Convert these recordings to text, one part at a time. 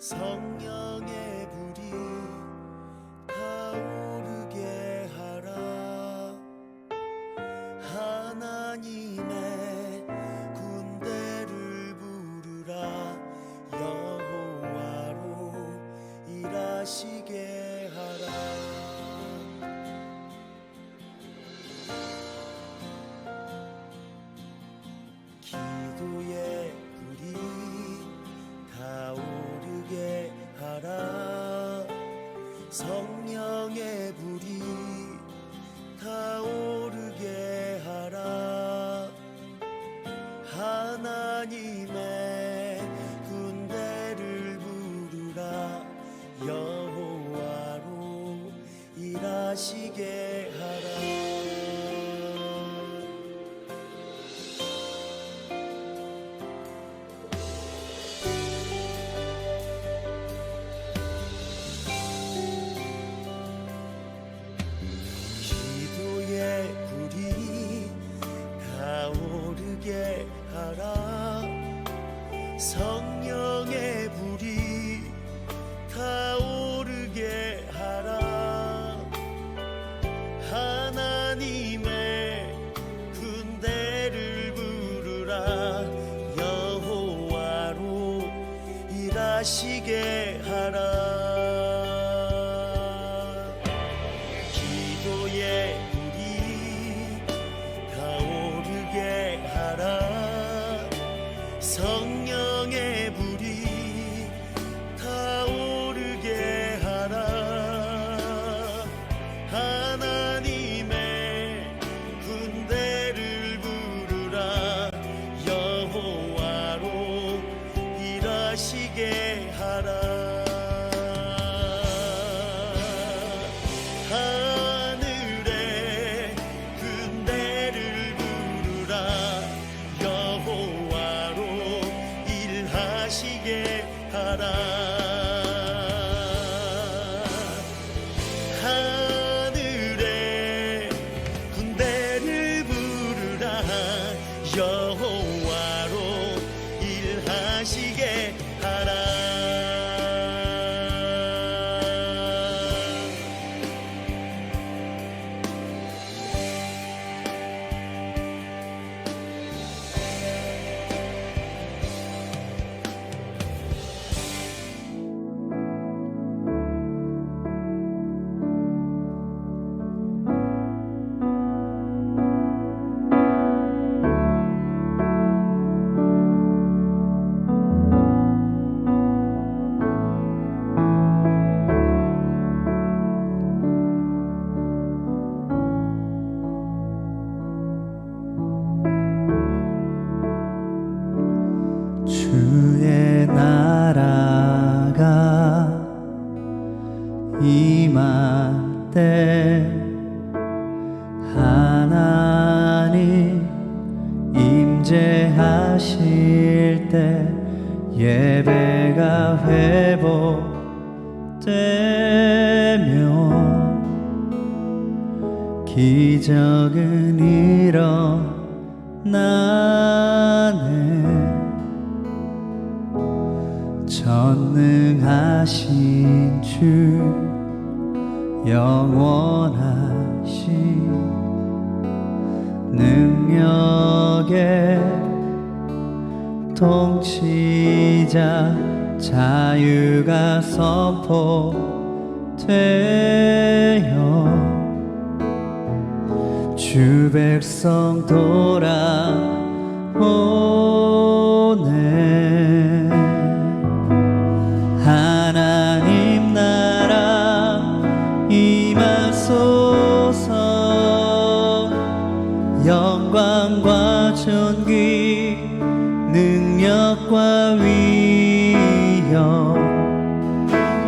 성령의 불이 타오르게 하라. 하나님의 군대를 부르라. 여호와로 일하시게 하라. 기도의 불이 타오르게 하라. 성령의 불이 타오르게 하라. 하나님의 군대를 부르라. 여호와로 일하시게 하라. 불이 타오르게 하라. 성령의 불이 타오르게 하라. 하나님의 군대를 부르라. 여호와로 일하시게 하라. 성령의 불이 타오르게 하라. 하나님의 군대를 부르라. 여호와로 일하시게 하라. 하늘의 군대를 부르라. 일하시게 하라. 하늘의 군대를 부르라. 여호와로 일하시게 하라. 주의 나라가 임할 때 하나님 임재하실 때 예배가 회복되며 기적은 일어나네. 전능하신 주 영원하신 능력의 통치자 자유가 선포되어 주 백성 돌아오네. 하나님 나라 임하소서. 영광과 존귀 능력과 위엄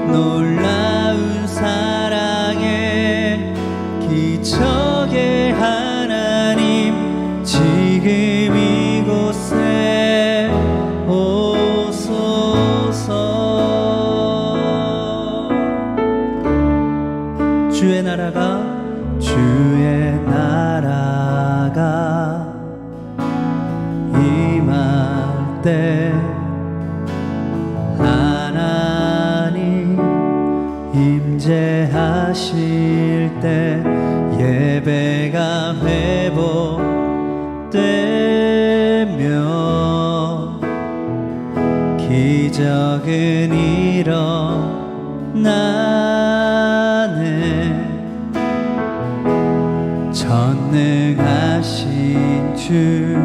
놀라운 사랑의 기적의 하나님 지금 이곳에 오소서. 주의 나라가 임할 때 하나님 하실 때 예배가 회복되며 기적은 일어나네. 전능하신 주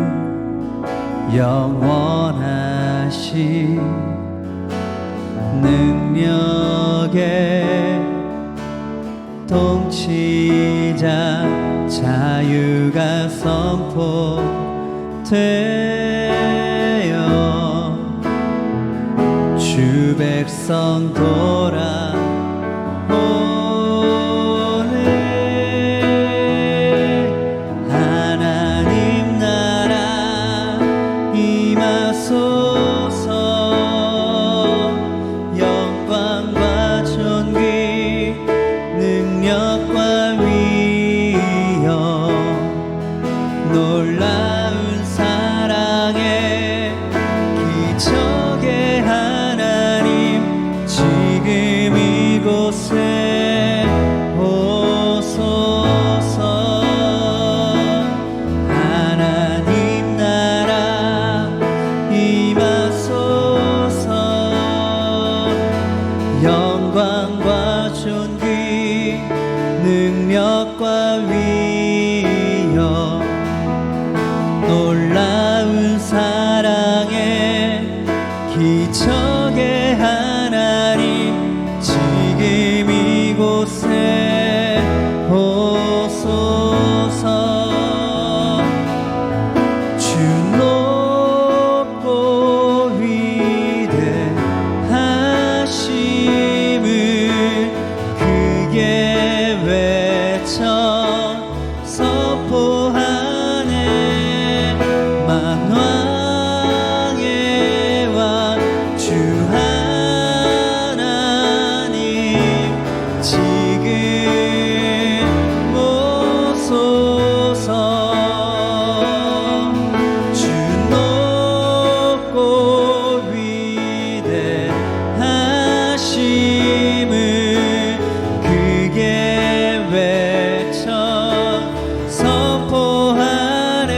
영원하신 능력의 통치자 자유가 선포되어 주 백성 돌아오네. 하나님 나라 임하소서. 영광과 존귀 능력과 위엄 놀라운 사랑에 기적의 하나님 지금 이곳에 오소서. 하나님 나라 임하소서. 영광과 존귀 능력과 위엄 놀라운 사랑에 기적의 하나님 지금 이곳에 오소서. 주 높고 위대하심을 크게 외쳐 선포하네. 만왕의 왕 주 하나님 지금 오소서. 주 높고 위대하심을 크게 외쳐 선포하네.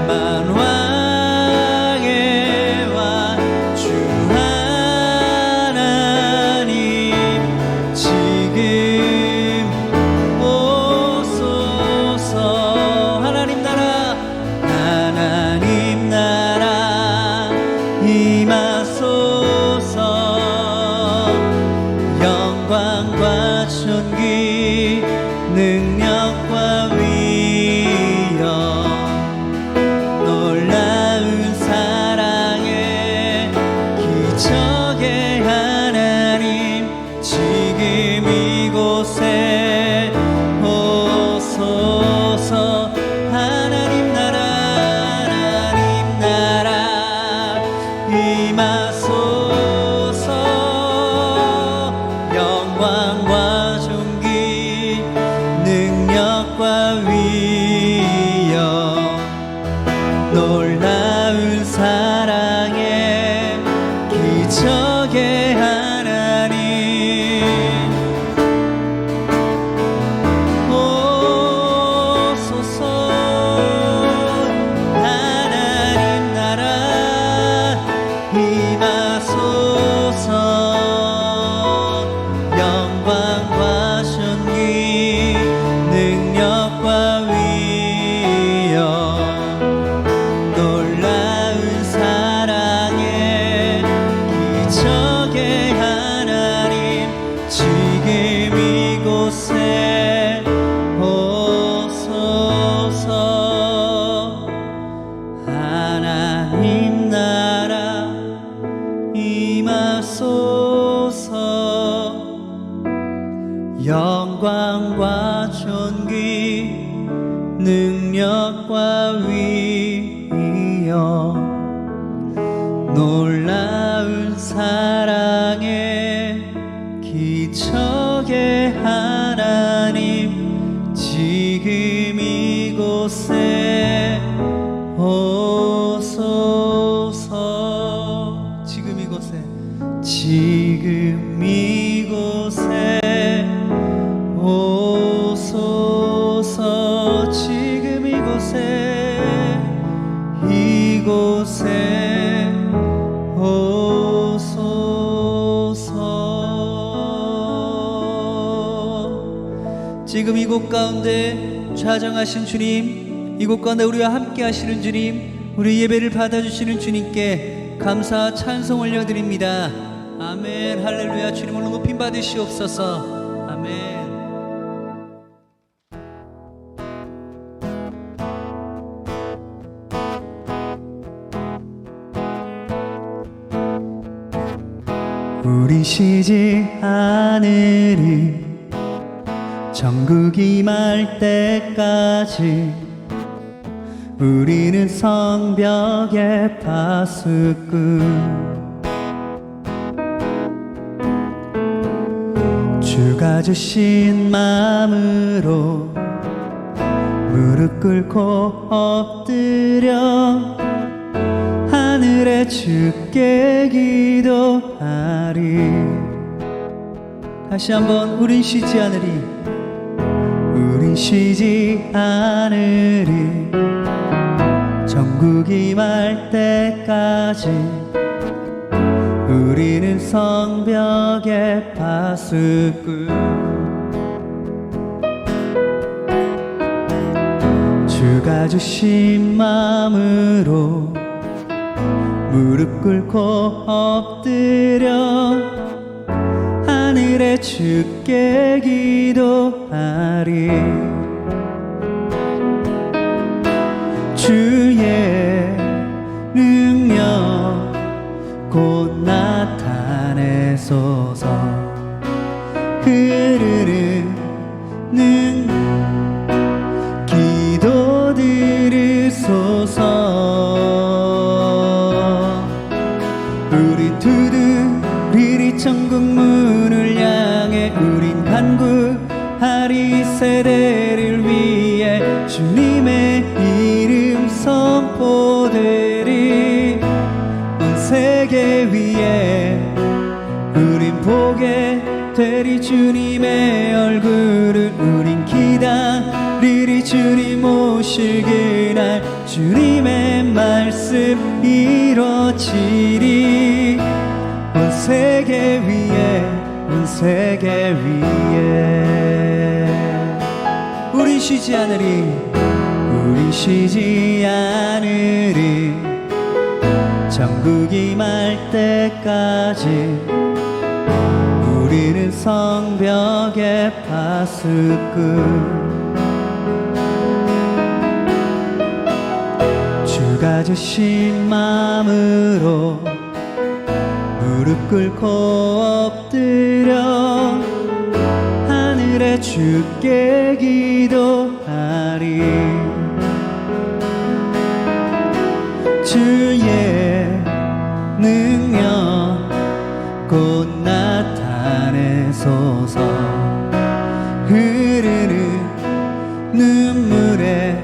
만왕의 왕 주 하나님 지금 오소서. 하나님 나라 임하소서. 영광과 존귀 능력과 위엄 놀라운 사랑에 기적의 하나님 지금 이곳에 오소서. 하나님 나라 임하소서. 영광과 존귀 능력과 위엄 놀라운 사랑에 기적의 하나님 오소서. 하나님 나라 임하소서. 영광과 존귀 능력과 위엄 놀라운 사랑에 기적의 하나님 지금 이곳에 오소서. 하나님 나라 임하소서. 영광과 존귀 능력과 위엄 놀라운 사랑에 기적의 하나님 지금 이곳에 오소서. 지금 이곳에 이곳에 오소서. 지금 이곳 가운데 좌정하신 주님, 이곳 가운데 우리와 함께 하시는 주님, 우리 예배를 받아주시는 주님께 감사 찬송 올려드립니다. 아멘. 할렐루야. 주님을 높임 받으시옵소서. 아멘. 우리 쉬지 않으리 정국이 말 때까지 우리는 성벽의 파수꾼 주가 주신 마음으로 무릎 꿇고 엎드려 하늘에 주께 기도하리. 다시 한번 우린 쉬지 않으리, 우린 쉬지 않으리 정국이 말 때까지 우리는 성벽의 파수꾼 주가 주신 마음으로 무릎 꿇고 엎드려 하늘에 주께 기도하리. 주의 능력 곧 나타내소서. 흐르는 기도 들으소서. 우리 두드리리 천국 문을 향해 우린 간구하리. 세대를 위해 주님의 이름 선포되리. 온 세계 위에 우린 보게 되리 주님의 얼굴을. 우린 기다리리 주님 오실 그날. 주님의 말씀 이뤄지리. 온 세계 위에 온 세계 위에 우리 쉬지 않으리, 우리 쉬지 않으리 정국이 말 때까지 우리는 성벽의 파수꾼 주가 주신 마음으로 무릎 꿇고 엎드려 하늘에 주께 기도하리. 주의 능력 곧 나타내소서. 흐르는 눈물에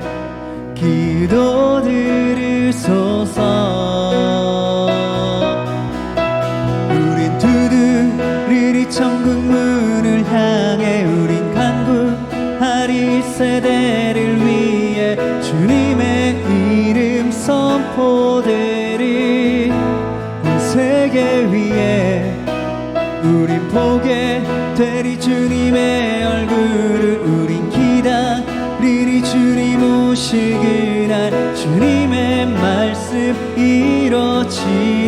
기도 들으소서. 우린 두드리리 천국 문을 향해 우린 간구하리. 세대를 위해 주님의 이름 선포되리. 온 세계 위에 우린 보게 되리 주님의 얼굴을. 우린 기다리리 주님 오실 그날. 주님의 말씀 이뤄지리.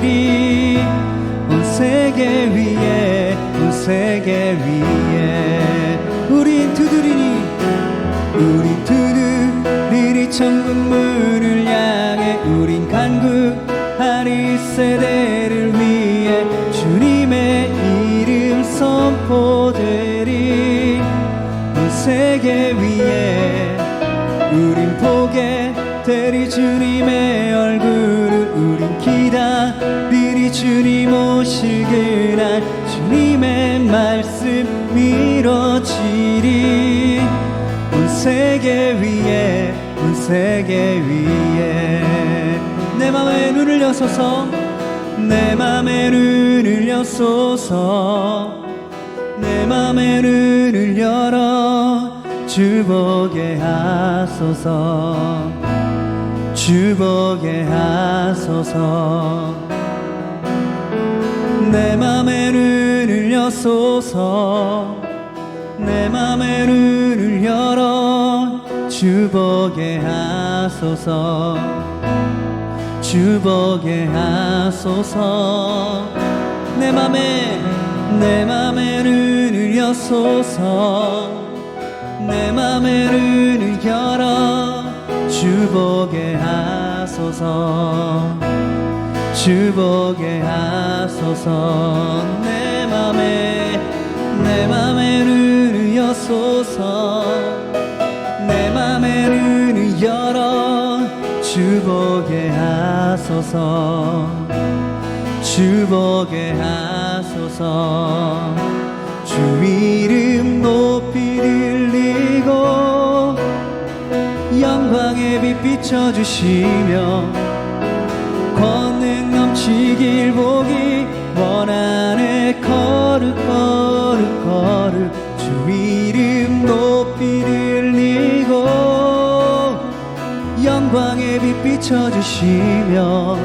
온 세계 위에 온 세계 위에 우린 두드리니 우린 두드리리 천국 문을 향해 우린 간구하리. 세대를 위해 주님의 이름 선포되리. 온 세계 위에 우린 보게 되리 주님의 얼굴을. 우린 기다리리 주님 오실 그날. 주님의 말씀 이뤄지리. 온 세계 위에 온 세계 위에 내 맘에 눈을 여소서. 내 맘에 눈을 여소서. 내 맘에 눈을 열어 주 보게 하소서. 주보게 하소서. 내 맘의 눈을 여소서. 내 맘의 눈을 열어 주보게 하소서. 주보게 하소서. 내 맘의 눈을 여소서. 내 맘의 눈을 열어 주보게 하소서. 주보게 하소서. 내 맘의 눈을 여소서. 내 맘의 눈을 열어 주보게 하소서. 주보게 하소서. 주 이름 높이 들리고 영광의 빛 비춰주시며 권능 넘치길 보기 원하네. 거룩 거룩 거룩 주 이름 높이 들리고 영광의 빛 비춰주시며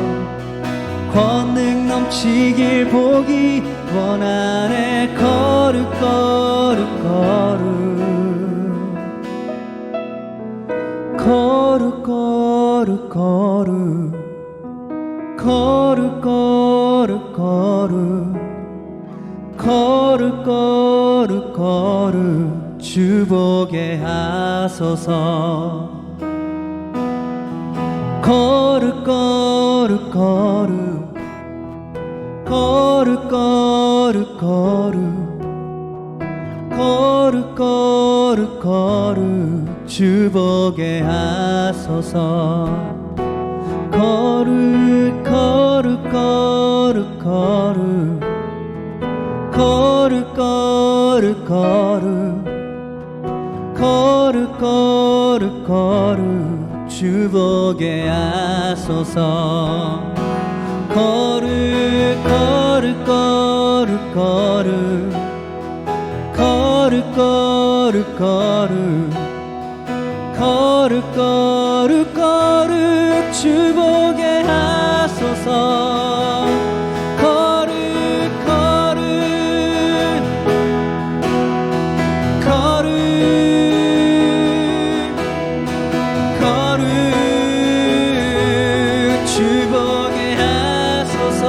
권능 넘치길 보기 원하네. 거룩 거룩 거룩 거룩 거룩 거룩 거룩 거룩 거룩 거룩 거룩 주보게 하소서. 거룩 거룩 거룩 거룩 거룩 거룩 거룩 거룩 주보게 하소서. 거룩 거룩 거룩 거룩 거룩 거룩 거룩 거룩 거룩 주보게 하소서. 거룩 거룩 거룩 거룩 거룩 거룩 거룩 거룩 거룩 주보게 하소서. 거룩 거룩 거룩 거룩 주보게 하소서.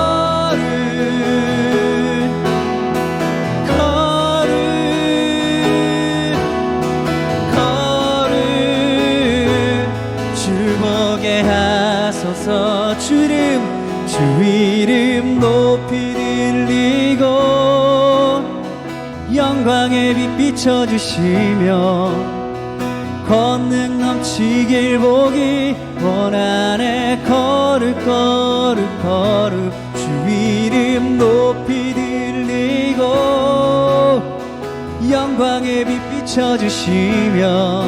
거룩 거룩 거룩 주보게 하소서. 주 이름 높이 들리고 영광의 빛 비춰주시며 권능 넘치길 보기 원하네. 거룩 거룩 거룩 주 이름 높이 들리고 영광의 빛 비춰주시며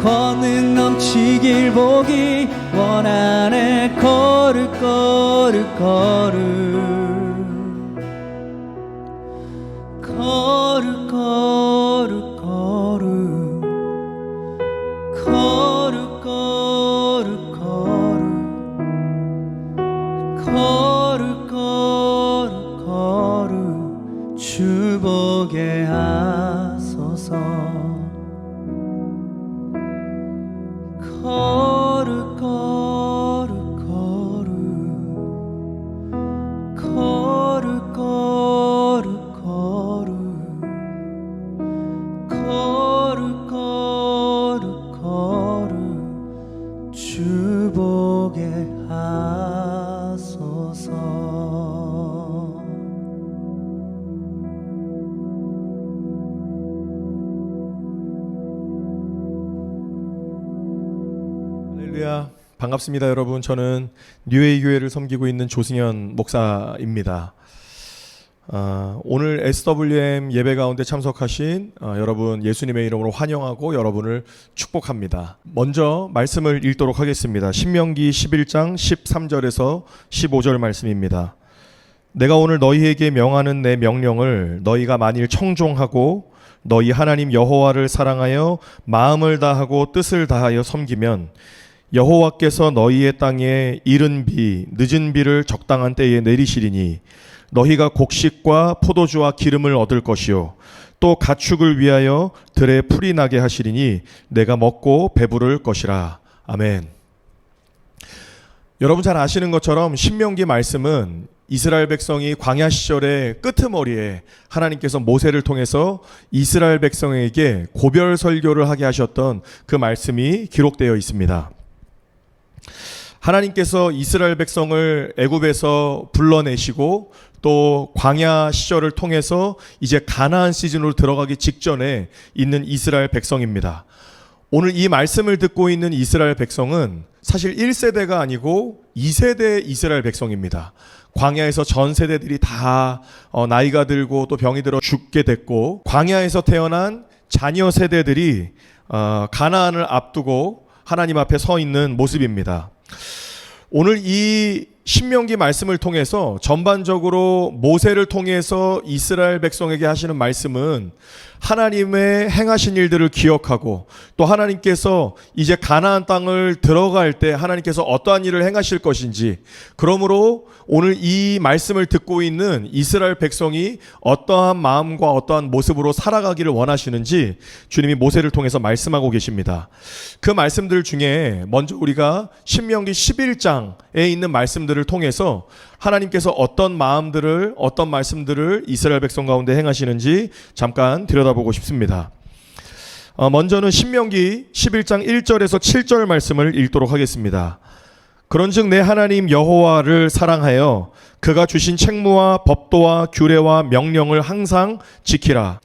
권능 넘치길 보기 원하네. 거룩 거룩 거룩 거룩 거룩 거룩 거룩 거룩 거룩 거룩 주보게 하소서. 거룩 거룩 거룩 거룩 거룩 거룩 거룩 주보게 하소서. 할렐루야. 반갑습니다, 여러분. 저는 뉴웨이 교회를 섬기고 있는 조승현 목사입니다. 오늘 SWM 예배 가운데 참석하신 여러분 예수님의 이름으로 환영하고 여러분을 축복합니다. 먼저 말씀을 읽도록 하겠습니다. 신명기 11장 13절에서 15절 말씀입니다. 내가 오늘 너희에게 명하는 내 명령을 너희가 만일 청종하고 너희 하나님 여호와를 사랑하여 마음을 다하고 뜻을 다하여 섬기면 여호와께서 너희의 땅에 이른 비 늦은 비를 적당한 때에 내리시리니 너희가 곡식과 포도주와 기름을 얻을 것이요 또 가축을 위하여 들에 풀이 나게 하시리니 내가 먹고 배부를 것이라. 아멘. 여러분 잘 아시는 것처럼 신명기 말씀은 이스라엘 백성이 광야 시절의 끄트머리에 하나님께서 모세를 통해서 이스라엘 백성에게 고별 설교를 하게 하셨던 그 말씀이 기록되어 있습니다. 하나님께서 이스라엘 백성을 애굽에서 불러내시고 또 광야 시절을 통해서 이제 가나안 시즌으로 들어가기 직전에 있는 이스라엘 백성입니다. 오늘 이 말씀을 듣고 있는 이스라엘 백성은 사실 1세대가 아니고 2세대 이스라엘 백성입니다. 광야에서 전 세대들이 다 나이가 들고 또 병이 들어 죽게 됐고, 광야에서 태어난 자녀 세대들이 가나안을 앞두고 하나님 앞에 서 있는 모습입니다. 오늘 이 신명기 말씀을 통해서 전반적으로 모세를 통해서 이스라엘 백성에게 하시는 말씀은 하나님의 행하신 일들을 기억하고 또 하나님께서 이제 가나안 땅을 들어갈 때 하나님께서 어떠한 일을 행하실 것인지, 그러므로 오늘 이 말씀을 듣고 있는 이스라엘 백성이 어떠한 마음과 어떠한 모습으로 살아가기를 원하시는지 주님이 모세를 통해서 말씀하고 계십니다. 그 말씀들 중에 먼저 우리가 신명기 11장에 있는 말씀들을 통해서 하나님께서 어떤 마음들을, 어떤 말씀들을 이스라엘 백성 가운데 행하시는지 잠깐 들여다보고 싶습니다. 먼저는 신명기 11장 1절에서 7절 말씀을 읽도록 하겠습니다. 그런즉 내 하나님 여호와를 사랑하여 그가 주신 책무와 법도와 규례와 명령을 항상 지키라.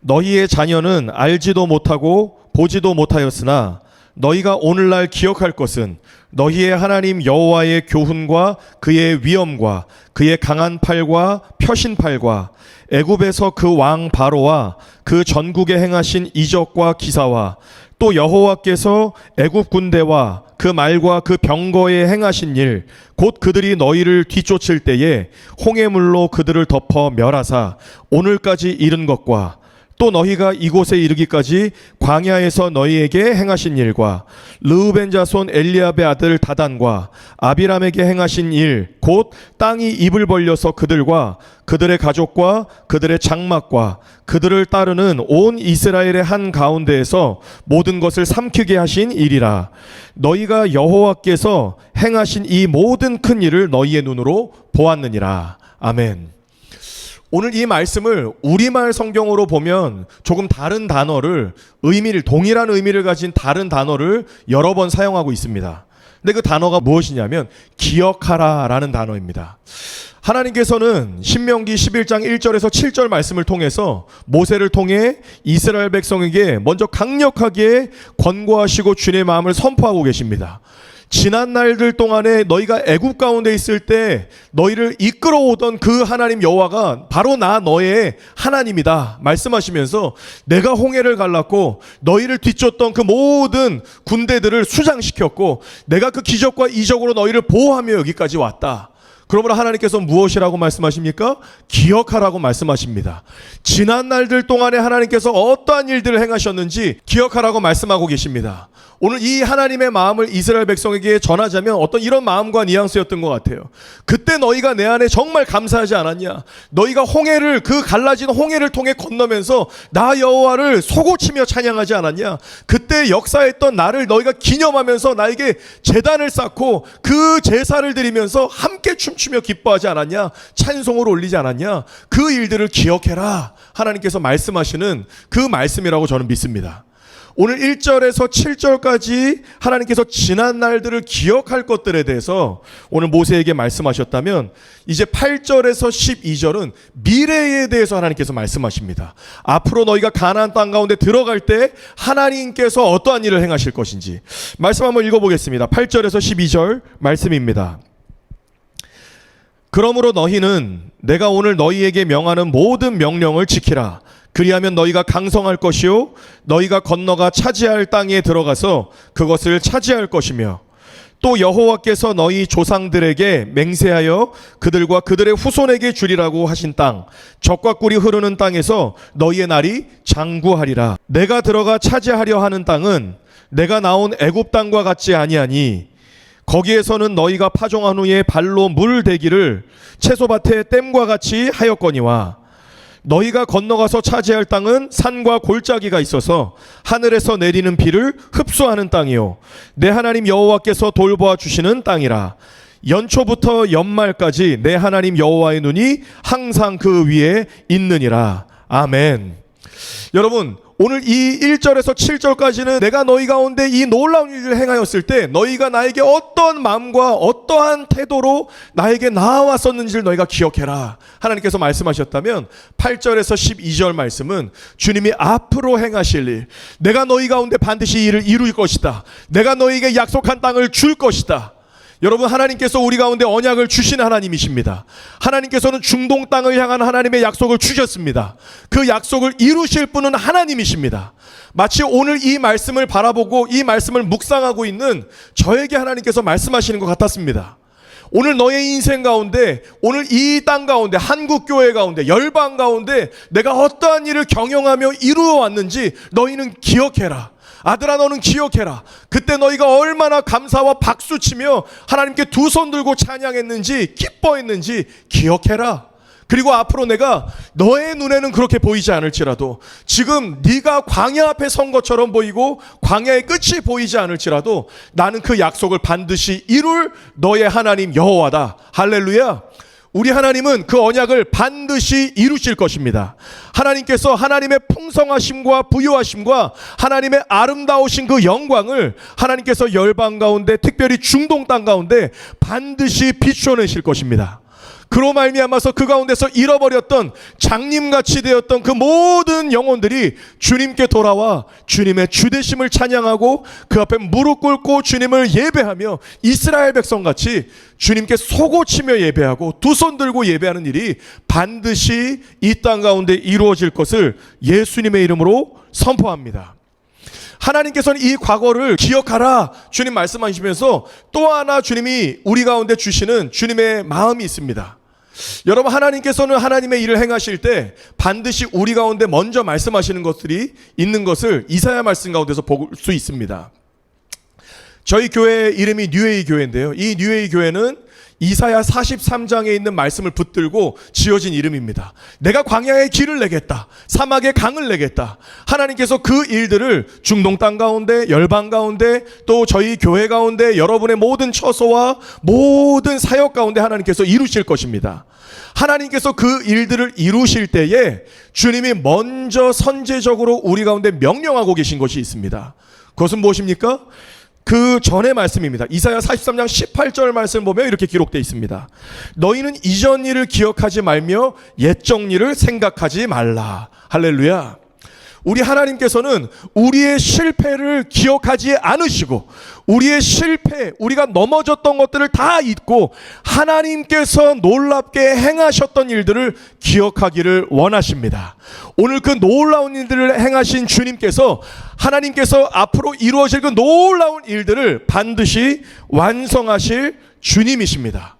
너희의 자녀는 알지도 못하고 보지도 못하였으나 너희가 오늘날 기억할 것은 너희의 하나님 여호와의 교훈과 그의 위엄과 그의 강한 팔과 펴신 팔과 애굽에서 그 왕 바로와 그 전국에 행하신 이적과 기사와 또 여호와께서 애굽 군대와 그 말과 그 병거에 행하신 일, 곧 그들이 너희를 뒤쫓을 때에 홍해물로 그들을 덮어 멸하사 오늘까지 이른 것과 또 너희가 이곳에 이르기까지 광야에서 너희에게 행하신 일과 르우벤 자손 엘리압의 아들 다단과 아비람에게 행하신 일, 곧 땅이 입을 벌려서 그들과 그들의 가족과 그들의 장막과 그들을 따르는 온 이스라엘의 한 가운데에서 모든 것을 삼키게 하신 일이라. 너희가 여호와께서 행하신 이 모든 큰 일을 너희의 눈으로 보았느니라. 아멘. 오늘 이 말씀을 우리말 성경으로 보면 조금 다른 단어를, 동일한 의미를 가진 다른 단어를 여러 번 사용하고 있습니다. 근데 그 단어가 무엇이냐면 기억하라 라는 단어입니다. 하나님께서는 신명기 11장 1절에서 7절 말씀을 통해서 모세를 통해 이스라엘 백성에게 먼저 강력하게 권고하시고 주님의 마음을 선포하고 계십니다. 지난 날들 동안에 너희가 애굽 가운데 있을 때 너희를 이끌어오던 그 하나님 여호와가 바로 나 너의 하나님이다 말씀하시면서 내가 홍해를 갈랐고 너희를 뒤쫓던 그 모든 군대들을 수장시켰고 내가 그 기적과 이적으로 너희를 보호하며 여기까지 왔다. 그러므로 하나님께서 무엇이라고 말씀하십니까? 기억하라고 말씀하십니다. 지난 날들 동안에 하나님께서 어떠한 일들을 행하셨는지 기억하라고 말씀하고 계십니다. 오늘 이 하나님의 마음을 이스라엘 백성에게 전하자면 어떤 이런 마음과 뉘앙스였던 것 같아요. 그때 너희가 내 안에 정말 감사하지 않았냐? 너희가 홍해를, 그 갈라진 홍해를 통해 건너면서 나 여호와를 소고치며 찬양하지 않았냐? 그때 역사했던 나를 너희가 기념하면서 나에게 제단을 쌓고 그 제사를 드리면서 함께 춤추며 기뻐하지 않았냐? 찬송을 올리지 않았냐? 그 일들을 기억해라. 하나님께서 말씀하시는 그 말씀이라고 저는 믿습니다. 오늘 1절에서 7절까지 하나님께서 지난 날들을 기억할 것들에 대해서 오늘 모세에게 말씀하셨다면 이제 8절에서 12절은 미래에 대해서 하나님께서 말씀하십니다. 앞으로 너희가 가나안 땅 가운데 들어갈 때 하나님께서 어떠한 일을 행하실 것인지 말씀 한번 읽어보겠습니다. 8절에서 12절 말씀입니다. 그러므로 너희는 내가 오늘 너희에게 명하는 모든 명령을 지키라. 그리하면 너희가 강성할 것이요 너희가 건너가 차지할 땅에 들어가서 그것을 차지할 것이며 또 여호와께서 너희 조상들에게 맹세하여 그들과 그들의 후손에게 주리라고 하신 땅, 젖과 꿀이 흐르는 땅에서 너희의 날이 장구하리라. 내가 들어가 차지하려 하는 땅은 내가 나온 애굽 땅과 같지 아니하니 거기에서는 너희가 파종한 후에 발로 물 대기를 채소밭에 댐과 같이 하였거니와 너희가 건너가서 차지할 땅은 산과 골짜기가 있어서 하늘에서 내리는 비를 흡수하는 땅이요 내 하나님 여호와께서 돌보아 주시는 땅이라. 연초부터 연말까지 내 하나님 여호와의 눈이 항상 그 위에 있느니라. 아멘. 여러분, 오늘 이 1절에서 7절까지는 내가 너희 가운데 이 놀라운 일을 행하였을 때 너희가 나에게 어떤 마음과 어떠한 태도로 나에게 나아왔었는지를 너희가 기억해라 하나님께서 말씀하셨다면, 8절에서 12절 말씀은 주님이 앞으로 행하실 일, 내가 너희 가운데 반드시 이 일을 이룰 것이다, 내가 너희에게 약속한 땅을 줄 것이다. 여러분, 하나님께서 우리 가운데 언약을 주신 하나님이십니다. 하나님께서는 중동 땅을 향한 하나님의 약속을 주셨습니다. 그 약속을 이루실 분은 하나님이십니다. 마치 오늘 이 말씀을 바라보고 이 말씀을 묵상하고 있는 저에게 하나님께서 말씀하시는 것 같았습니다. 오늘 너의 인생 가운데, 오늘 이 땅 가운데, 한국교회 가운데, 열방 가운데 내가 어떠한 일을 경영하며 이루어 왔는지 너희는 기억해라. 아들아, 너는 기억해라. 그때 너희가 얼마나 감사와 박수치며 하나님께 두 손 들고 찬양했는지, 기뻐했는지 기억해라. 그리고 앞으로 내가 너의 눈에는 그렇게 보이지 않을지라도, 지금 네가 광야 앞에 선 것처럼 보이고 광야의 끝이 보이지 않을지라도 나는 그 약속을 반드시 이룰 너의 하나님 여호와다. 할렐루야. 우리 하나님은 그 언약을 반드시 이루실 것입니다. 하나님께서 하나님의 풍성하심과 부유하심과 하나님의 아름다우신 그 영광을 하나님께서 열방 가운데, 특별히 중동 땅 가운데 반드시 비춰내실 것입니다. 그로 말미암아서 그 가운데서 잃어버렸던, 장님같이 되었던 그 모든 영혼들이 주님께 돌아와 주님의 주되심을 찬양하고 그 앞에 무릎 꿇고 주님을 예배하며 이스라엘 백성같이 주님께 속옷치며 예배하고 두 손 들고 예배하는 일이 반드시 이 땅 가운데 이루어질 것을 예수님의 이름으로 선포합니다. 하나님께서는 이 과거를 기억하라 주님 말씀하시면서 또 하나 주님이 우리 가운데 주시는 주님의 마음이 있습니다. 여러분, 하나님께서는 하나님의 일을 행하실 때 반드시 우리 가운데 먼저 말씀하시는 것들이 있는 것을 이사야 말씀 가운데서 볼 수 있습니다. 저희 교회 이름이 뉴웨이 교회인데요, 이 뉴웨이 교회는 이사야 43장에 있는 말씀을 붙들고 지어진 이름입니다. 내가 광야에 길을 내겠다, 사막에 강을 내겠다. 하나님께서 그 일들을 중동 땅 가운데, 열방 가운데, 또 저희 교회 가운데, 여러분의 모든 처소와 모든 사역 가운데 하나님께서 이루실 것입니다. 하나님께서 그 일들을 이루실 때에 주님이 먼저 선제적으로 우리 가운데 명령하고 계신 것이 있습니다. 그것은 무엇입니까? 그 전의 말씀입니다. 이사야 43장 18절 말씀 보면 이렇게 기록되어 있습니다. 너희는 이전 일을 기억하지 말며 옛적 일을 생각하지 말라. 할렐루야. 우리 하나님께서는 우리의 실패를 기억하지 않으시고, 우리의 실패, 우리가 넘어졌던 것들을 다 잊고 하나님께서 놀랍게 행하셨던 일들을 기억하기를 원하십니다. 오늘 그 놀라운 일들을 행하신 주님께서, 하나님께서 앞으로 이루어질 그 놀라운 일들을 반드시 완성하실 주님이십니다.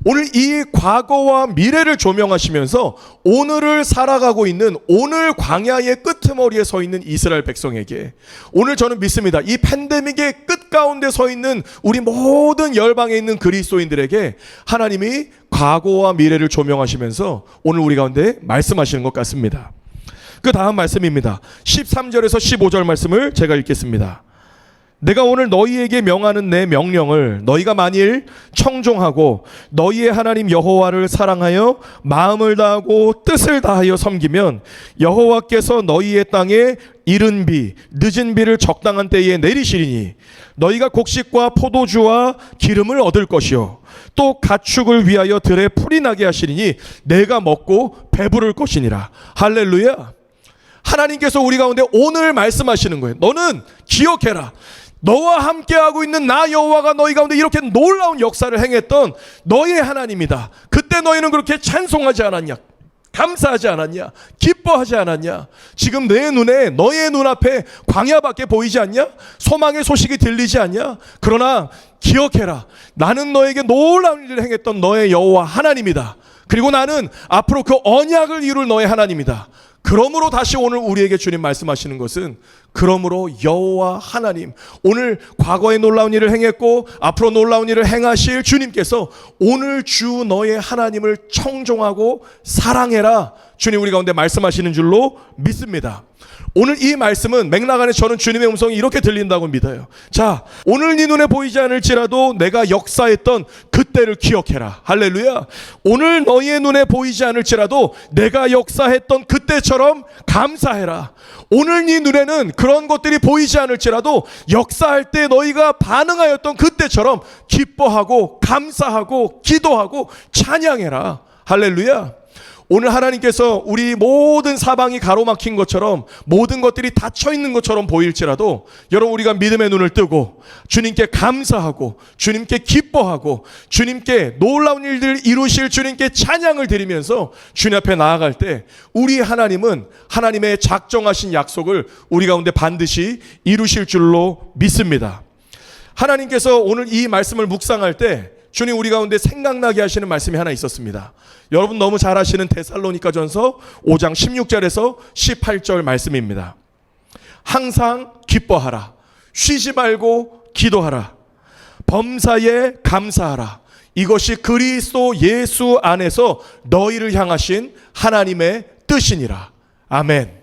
오늘 이 과거와 미래를 조명하시면서 오늘을 살아가고 있는, 오늘 광야의 끄트머리에 서 있는 이스라엘 백성에게, 오늘 저는 믿습니다. 이 팬데믹의 끝 가운데 서 있는 우리 모든 열방에 있는 그리스도인들에게 하나님이 과거와 미래를 조명하시면서 오늘 우리 가운데 말씀하시는 것 같습니다. 그 다음 말씀입니다. 13절에서 15절 말씀을 제가 읽겠습니다. 내가 오늘 너희에게 명하는 내 명령을 너희가 만일 청종하고 너희의 하나님 여호와를 사랑하여 마음을 다하고 뜻을 다하여 섬기면 여호와께서 너희의 땅에 이른 비, 늦은 비를 적당한 때에 내리시리니 너희가 곡식과 포도주와 기름을 얻을 것이요 또 가축을 위하여 들에 풀이 나게 하시리니 내가 먹고 배부를 것이니라. 할렐루야. 하나님께서 우리 가운데 오늘 말씀하시는 거예요. 너는 기억해라. 너와 함께하고 있는 나 여호와가 너희 가운데 이렇게 놀라운 역사를 행했던 너의 하나님이다. 그때 너희는 그렇게 찬송하지 않았냐? 감사하지 않았냐? 기뻐하지 않았냐? 지금 내 눈에 너의 눈앞에 광야밖에 보이지 않냐? 소망의 소식이 들리지 않냐? 그러나 기억해라. 나는 너에게 놀라운 일을 행했던 너의 여호와 하나님이다. 그리고 나는 앞으로 그 언약을 이룰 너의 하나님이다. 그러므로 다시 오늘 우리에게 주님 말씀하시는 것은 그러므로 여호와 하나님, 오늘 과거에 놀라운 일을 행했고 앞으로 놀라운 일을 행하실 주님께서 오늘 주 너의 하나님을 청종하고 사랑해라. 주님 우리 가운데 말씀하시는 줄로 믿습니다. 오늘 이 말씀은 맥락 안에 저는 주님의 음성이 이렇게 들린다고 믿어요. 자, 오늘 네 눈에 보이지 않을지라도 내가 역사했던 그때를 기억해라. 할렐루야. 오늘 너희의 눈에 보이지 않을지라도 내가 역사했던 그때처럼 감사해라. 오늘 네 눈에는 그런 것들이 보이지 않을지라도 역사할 때 너희가 반응하였던 그때처럼 기뻐하고 감사하고 기도하고 찬양해라. 할렐루야. 오늘 하나님께서 우리 모든 사방이 가로막힌 것처럼 모든 것들이 닫혀 있는 것처럼 보일지라도 여러분 우리가 믿음의 눈을 뜨고 주님께 감사하고 주님께 기뻐하고 주님께 놀라운 일들을 이루실 주님께 찬양을 드리면서 주님 앞에 나아갈 때 우리 하나님은 하나님의 작정하신 약속을 우리 가운데 반드시 이루실 줄로 믿습니다. 하나님께서 오늘 이 말씀을 묵상할 때 주님 우리 가운데 생각나게 하시는 말씀이 하나 있었습니다. 여러분 너무 잘 아시는 데살로니가전서 5장 16절에서 18절 말씀입니다. 항상 기뻐하라. 쉬지 말고 기도하라. 범사에 감사하라. 이것이 그리스도 예수 안에서 너희를 향하신 하나님의 뜻이니라. 아멘.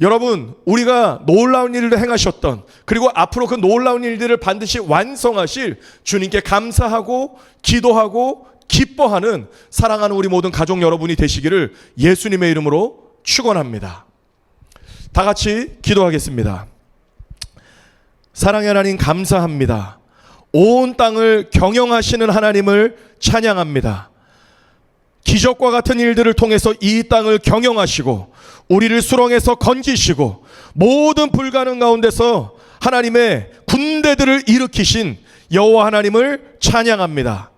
여러분 우리가 놀라운 일을 행하셨던 그리고 앞으로 그 놀라운 일들을 반드시 완성하실 주님께 감사하고 기도하고 기뻐하는 사랑하는 우리 모든 가족 여러분이 되시기를 예수님의 이름으로 축원합니다. 다 같이 기도하겠습니다. 사랑의 하나님 감사합니다. 온 땅을 경영하시는 하나님을 찬양합니다. 기적과 같은 일들을 통해서 이 땅을 경영하시고 우리를 수렁에서 건지시고 모든 불가능 가운데서 하나님의 군대들을 일으키신 여호와 하나님을 찬양합니다.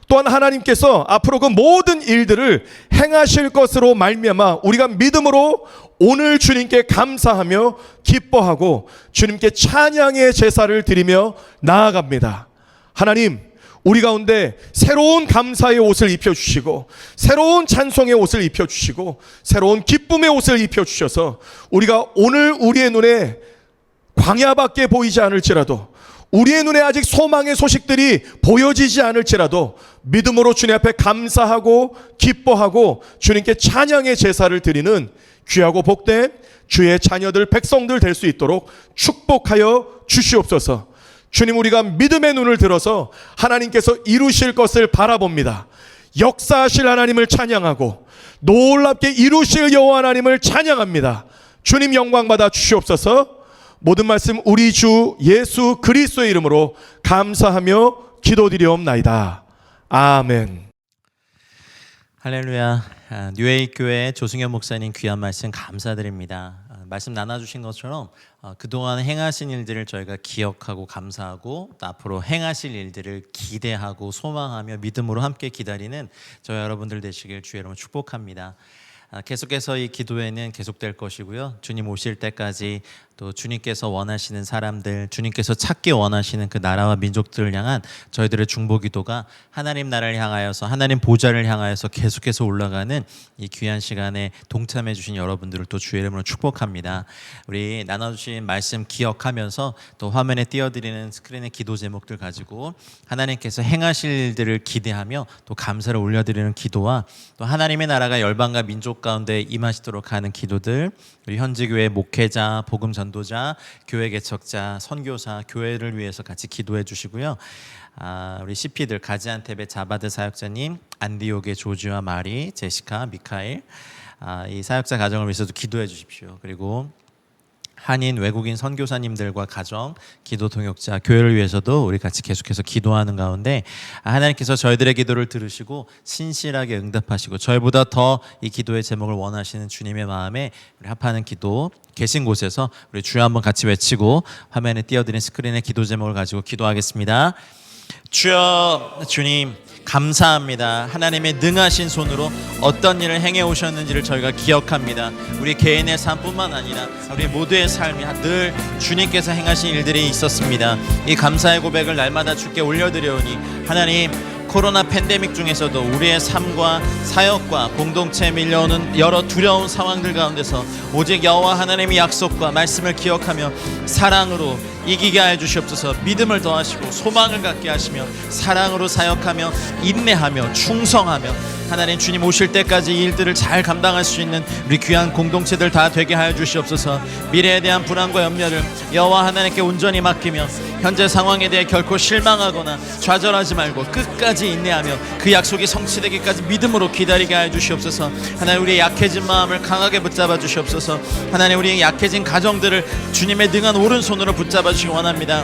또한 하나님께서 앞으로 그 모든 일들을 행하실 것으로 말미암아 우리가 믿음으로 오늘 주님께 감사하며 기뻐하고 주님께 찬양의 제사를 드리며 나아갑니다. 하나님 우리 가운데 새로운 감사의 옷을 입혀주시고 새로운 찬송의 옷을 입혀주시고 새로운 기쁨의 옷을 입혀주셔서 우리가 오늘 우리의 눈에 광야밖에 보이지 않을지라도 우리의 눈에 아직 소망의 소식들이 보여지지 않을지라도 믿음으로 주님 앞에 감사하고 기뻐하고 주님께 찬양의 제사를 드리는 귀하고 복된 주의 자녀들 백성들 될 수 있도록 축복하여 주시옵소서. 주님 우리가 믿음의 눈을 들어서 하나님께서 이루실 것을 바라봅니다. 역사하실 하나님을 찬양하고 놀랍게 이루실 여호와 하나님을 찬양합니다. 주님 영광 받아 주시옵소서. 모든 말씀 우리 주 예수 그리스도의 이름으로 감사하며 기도드리옵나이다. 아멘. 할렐루야. 뉴에이 교회 조승현 목사님 귀한 말씀 감사드립니다. 말씀 나눠주신 것처럼 그동안 행하신 일들을 저희가 기억하고 감사하고 또 앞으로 행하실 일들을 기대하고 소망하며 믿음으로 함께 기다리는 저희 여러분들 되시길 주의 이름으로 축복합니다. 계속해서 이 기도회는 계속될 것이고요. 주님 오실 때까지 또 주님께서 원하시는 사람들, 주님께서 찾기 원하시는 그 나라와 민족들을 향한 저희들의 중보기도가 하나님 나라를 향하여서 하나님 보좌를 향하여서 계속해서 올라가는 이 귀한 시간에 동참해 주신 여러분들을 또 주의 이름으로 축복합니다. 우리 나눠주신 말씀 기억하면서 또 화면에 띄워드리는 스크린의 기도 제목들 가지고 하나님께서 행하실 일들을 기대하며 또 감사를 올려드리는 기도와 또 하나님의 나라가 열방과 민족 가운데 임하시도록 하는 기도들, 우리 현지교회 목회자, 복음 전도자, 교회 개척자, 선교사, 교회를 위해서 같이 기도해 주시고요. 우리 CP들 가지안테베 자바드 사역자님, 안디옥의 조지와 마리, 제시카, 미카엘, 이 사역자 가정을 위해서도 기도해 주십시오. 그리고 한인 외국인 선교사님들과 가정, 기도 동역자, 교회를 위해서도 우리 같이 계속해서 기도하는 가운데 하나님께서 저희들의 기도를 들으시고 신실하게 응답하시고 저희보다 더 이 기도의 제목을 원하시는 주님의 마음에 우리 합하는 기도 계신 곳에서 우리 주여 한번 같이 외치고 화면에 띄워드린 스크린의 기도 제목을 가지고 기도하겠습니다. 주여, 주님 감사합니다. 하나님의 능하신 손으로 어떤 일을 행해 오셨는지를 저희가 기억합니다. 우리 개인의 삶뿐만 아니라 우리 모두의 삶이 늘 주님께서 행하신 일들이 있었습니다. 이 감사의 고백을 날마다 주께 올려드려오니 하나님, 코로나 팬데믹 중에서도 우리의 삶과 사역과 공동체에 밀려오는 여러 두려운 상황들 가운데서 오직 여호와 하나님의 약속과 말씀을 기억하며 사랑으로 이기게 해 주시옵소서. 믿음을 더하시고 소망을 갖게 하시며 사랑으로 사역하며 인내하며 충성하며 하나님 주님 오실 때까지 이 일들을 잘 감당할 수 있는 우리 귀한 공동체들 다 되게 하여 주시옵소서. 미래에 대한 불안과 염려를 여호와 하나님께 온전히 맡기며 현재 상황에 대해 결코 실망하거나 좌절하지 말고 끝까지 인내하며 그 약속이 성취되기까지 믿음으로 기다리게 하여 주시옵소서. 하나님 우리의 약해진 마음을 강하게 붙잡아 주시옵소서. 하나님 우리의 약해진 가정들을 주님의 능한 오른손으로 붙잡아 주시기 원합니다.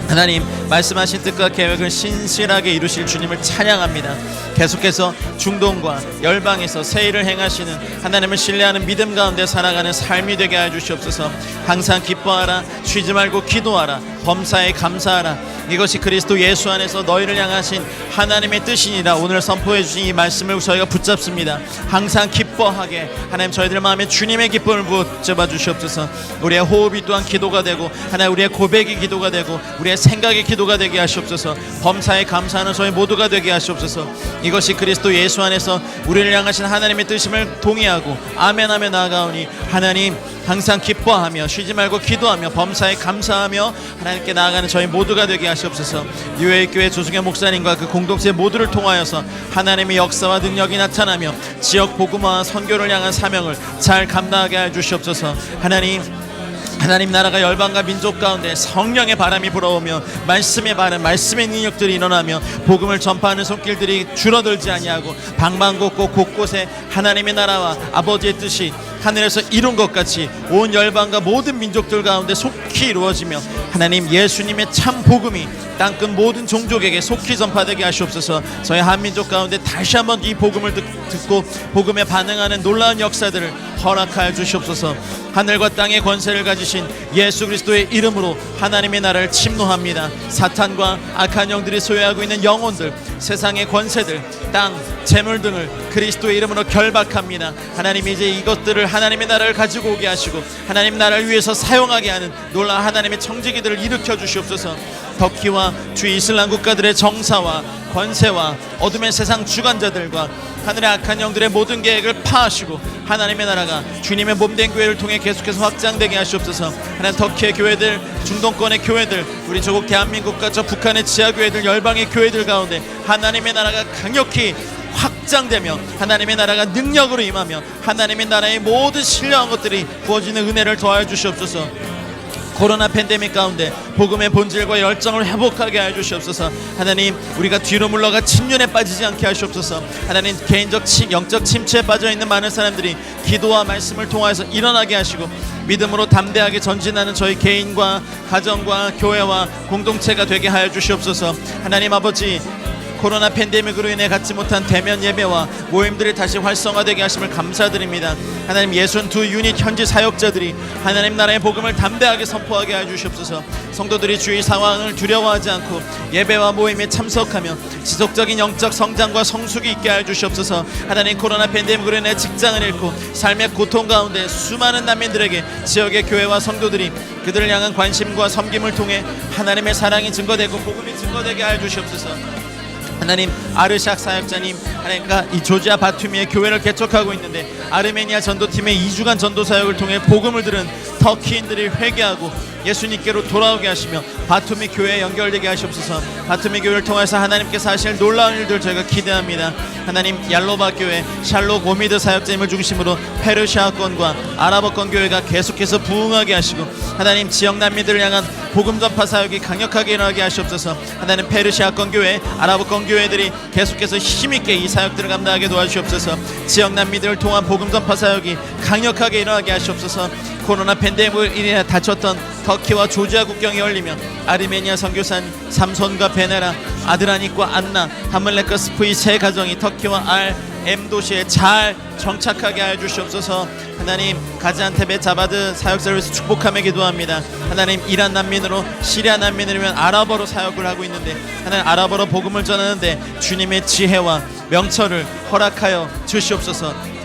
하나님 말씀하신 뜻과 계획을 신실하게 이루실 주님을 찬양합니다. 계속해서 중동과 열방에서 새 일을 행하시는 하나님을 신뢰하는 믿음 가운데 살아가는 삶이 되게 하여 주시옵소서. 항상 기뻐하라, 쉬지 말고 기도하라, 범사에 감사하라. 이것이 그리스도 예수 안에서 너희를 향하신 하나님의 뜻이니라. 오늘 선포해 주신 이 말씀을 저희가 붙잡습니다. 항상 기뻐하게 하나님 저희들 마음에 주님의 기쁨을 붙잡아 주시옵소서. 우리의 호흡이 또한 기도가 되고 하나님 우리의 고백이 기도가 되고 우리의 생각이 기도가 되게 하시옵소서. 범사에 감사하는 저희 모두가 되게 하시옵소서. 이것이 그리스도 예수 안에서 우리를 향하신 하나님의 뜻임을 동의하고 아멘하며 나아가오니 하나님 항상 기뻐하며 쉬지 말고 기도하며 범사에 감사하며 하나님께 나아가는 저희 모두가 되게 하시옵소서. 뉴에이교회 조승현 목사님과 그 공동체 모두를 통하여서 하나님의 역사와 능력이 나타나며 지역 복음화와 선교를 향한 사명을 잘 감당하게 해 주시옵소서. 하나님 나라가 열방과 민족 가운데 성령의 바람이 불어오며 말씀의 바람, 말씀의 능력들이 일어나며 복음을 전파하는 손길들이 줄어들지 아니하고 방방곡곡 곳곳에 하나님의 나라와 아버지의 뜻이 하늘에서 이룬 것 같이 온 열방과 모든 민족들 가운데 속히 이루어지며 하나님 예수님의 참 복음이 땅끝 모든 종족에게 속히 전파되게 하시옵소서. 저희 한민족 가운데 다시 한번 이 복음을 듣고 복음에 반응하는 놀라운 역사들을 허락하여 주시옵소서. 하늘과 땅의 권세를 가지신 예수 그리스도의 이름으로 하나님의 나라를 침노합니다. 사탄과 악한 영들이 소유하고 있는 영혼들, 세상의 권세들, 땅, 재물 등을 그리스도의 이름으로 결박합니다. 하나님 이제 이것들을 하나님의 나라를 가지고 오게 하시고 하나님 나라를 위해서 사용하게 하는 놀라운 하나님의 청지기들을 일으켜 주시옵소서. 터키와 주 이슬람 국가들의 정사와 권세와 어둠의 세상 주관자들과 하늘의 악한 영들의 모든 계획을 파하시고 하나님의 나라가 주님의 몸된 교회를 통해 계속해서 확장되게 하시옵소서. 하나님 터키의 교회들, 중동권의 교회들, 우리 조국 대한민국과 저 북한의 지하교회들, 열방의 교회들 가운데 하나님의 나라가 강력히 확장되며 하나님의 나라가 능력으로 임하며 하나님의 나라의 모든 신령한 것들이 부어지는 은혜를 더하여 주시옵소서. 코로나 팬데믹 가운데 복음의 본질과 열정을 회복하게 하여 주시옵소서. 하나님 우리가 뒤로 물러가 침륜에 빠지지 않게 하시옵소서. 하나님 개인적 영적 침체에 빠져있는 많은 사람들이 기도와 말씀을 통하여서 일어나게 하시고 믿음으로 담대하게 전진하는 저희 개인과 가정과 교회와 공동체가 되게 하여 주시옵소서. 하나님 아버지 코로나 팬데믹으로 인해 갖지 못한 대면 예배와 모임들이 다시 활성화되게 하심을 감사드립니다. 하나님 62 유닛 현지 사역자들이 하나님 나라의 복음을 담대하게 선포하게 해주시옵소서. 성도들이 주의 상황을 두려워하지 않고 예배와 모임에 참석하며 지속적인 영적 성장과 성숙이 있게 해주시옵소서. 하나님 코로나 팬데믹으로 인해 직장을 잃고 삶의 고통 가운데 수많은 난민들에게 지역의 교회와 성도들이 그들을 향한 관심과 섬김을 통해 하나님의 사랑이 증거되고 복음이 증거되게 해주시옵소서. 하나님 아르샥 사역자님, 하나님과 이 조지아 바투미의 교회를 개척하고 있는데 아르메니아 전도팀의 2주간 전도 사역을 통해 복음을 들은 터키인들이 회개하고 예수님께로 돌아오게 하시며 바투미 교회에 연결되게 하시옵소서. 바투미 교회를 통해서 하나님께서 하실 놀라운 일들 저희가 기대합니다. 하나님 얄로바 교회, 샬롯 오미드 사역자님을 중심으로 페르시아권과 아랍어권 교회가 계속해서 부흥하게 하시고 하나님 지역 난민들을 향한 복음 전파 사역이 강력하게 일어나게 하시옵소서. 하나님 페르시아권 교회, 아랍어권 교회들이 계속해서 힘있게 이 사역들을 감당하게 도와주시옵소서. 지역 난민들을 통한 복음 전파 사역이 강력하게 일어나게 하시옵소서. 코로나 팬데믹으로 인해 다쳤던 터키와 조지아 국경이 열리며 아르메니아 선교사님 삼손과 베네라, 아드라닉과 안나, 하물렉과 스프이 세 가정이 터키와 M도시에 잘 정착하게 하여 주시옵소서. 하나님 가지안테베 자바드 사역자를 위해서 축복하며 기도합니다. 하나님 이란 난민으로 시리아 난민이면 아랍어로 사역을 하고 있는데 하나님 아랍어로 복음을 전하는데 주님의 지혜와 명철을 허락하여 주시옵소서.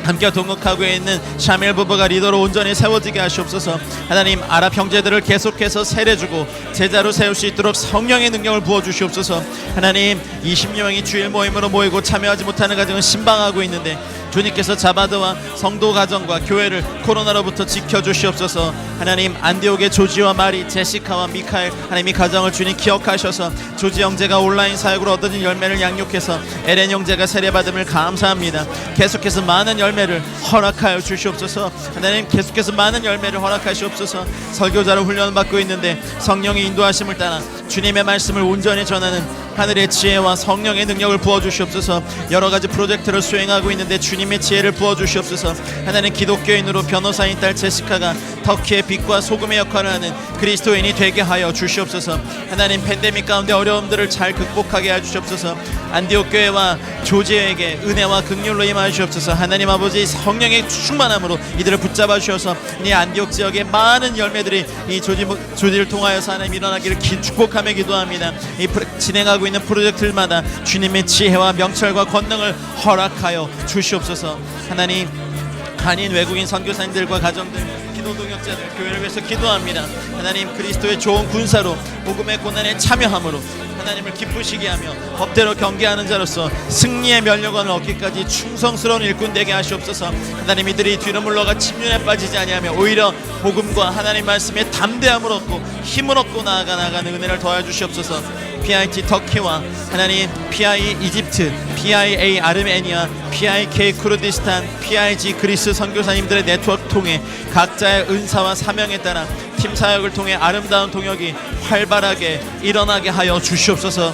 함께 동역하고 있는 샤멜 부부가 리더로 온전히 세워지게 하시옵소서. 하나님 아랍 형제들을 계속해서 세례주고 제자로 세울 수 있도록 성령의 능력을 부어주시옵소서. 하나님 20명이 주일 모임으로 모이고 참여하지 못하는 가정은 신방하고 있는데 주님께서 자바드와 성도 가정과 교회를 코로나로부터 지켜주시옵소서. 하나님 안디옥의 조지와 마리, 제시카와 미카엘 하나님 이 가정을 주님 기억하셔서 조지 형제가 온라인 사역으로 얻어진 열매를 양육해서 에렌 형제가 세례받음을 감사합니다. 계속해서 많은 열매를 허락하여 주시옵소서. 하나님 계속해서 많은 열매를 허락하시옵소서. 설교자로 훈련받고 있는데 성령의 인도하심을 따라 주님의 말씀을 온전히 전하는 하늘의 지혜와 성령의 능력을 부어주시옵소서. 여러가지 프로젝트를 수행하고 있는데 주님의 지혜를 부어주시옵소서. 하나님 기독교인으로 변호사인 딸 제시카가 터키의 빛과 소금의 역할을 하는 그리스도인이 되게 하여 주시옵소서. 하나님 팬데믹 가운데 어려움들을 잘 극복하게 하여 주시옵소서. 안디옥 교회와 조지에게 은혜와 긍휼로 임하여 주시옵소서. 하나님 아버지 성령의 충만함으로 이들을 붙잡아 주셔서 이 안디옥 지역의 많은 열매들이 이 조지를 통하여서 하나님 일어나기를 축복하며 기도합니다. 이 진행하고 있는 프로젝트들마다 주님의 지혜와 명철과 권능을 허락하여 주시옵소서. 하나님 한인 외국인 선교사님들과 가정들 기도 동역자들 교회를 위해서 기도합니다. 하나님 그리스도의 좋은 군사로 복음의 고난에 참여함으로 하나님을 기쁘시게 하며 법대로 경계하는 자로서 승리의 면류관을 얻기까지 충성스러운 일꾼 되게 하시옵소서. 하나님 이들이 뒤로 물러가 침륜에 빠지지 아니하며 오히려 복음과 하나님 말씀에 담대함을 얻고 힘을 얻고 나아가는 은혜를 더하여 주시옵소서. PIT 터키와 하나님 PI 이집트, PIA 아르메니아, PIK 쿠르디스탄, PIG 그리스 선교사님들의 네트워크 통해 각자의 은사와 사명에 따라 팀 사역을 통해 아름다운 동역이 활발하게 일어나게 하여 주시옵소서.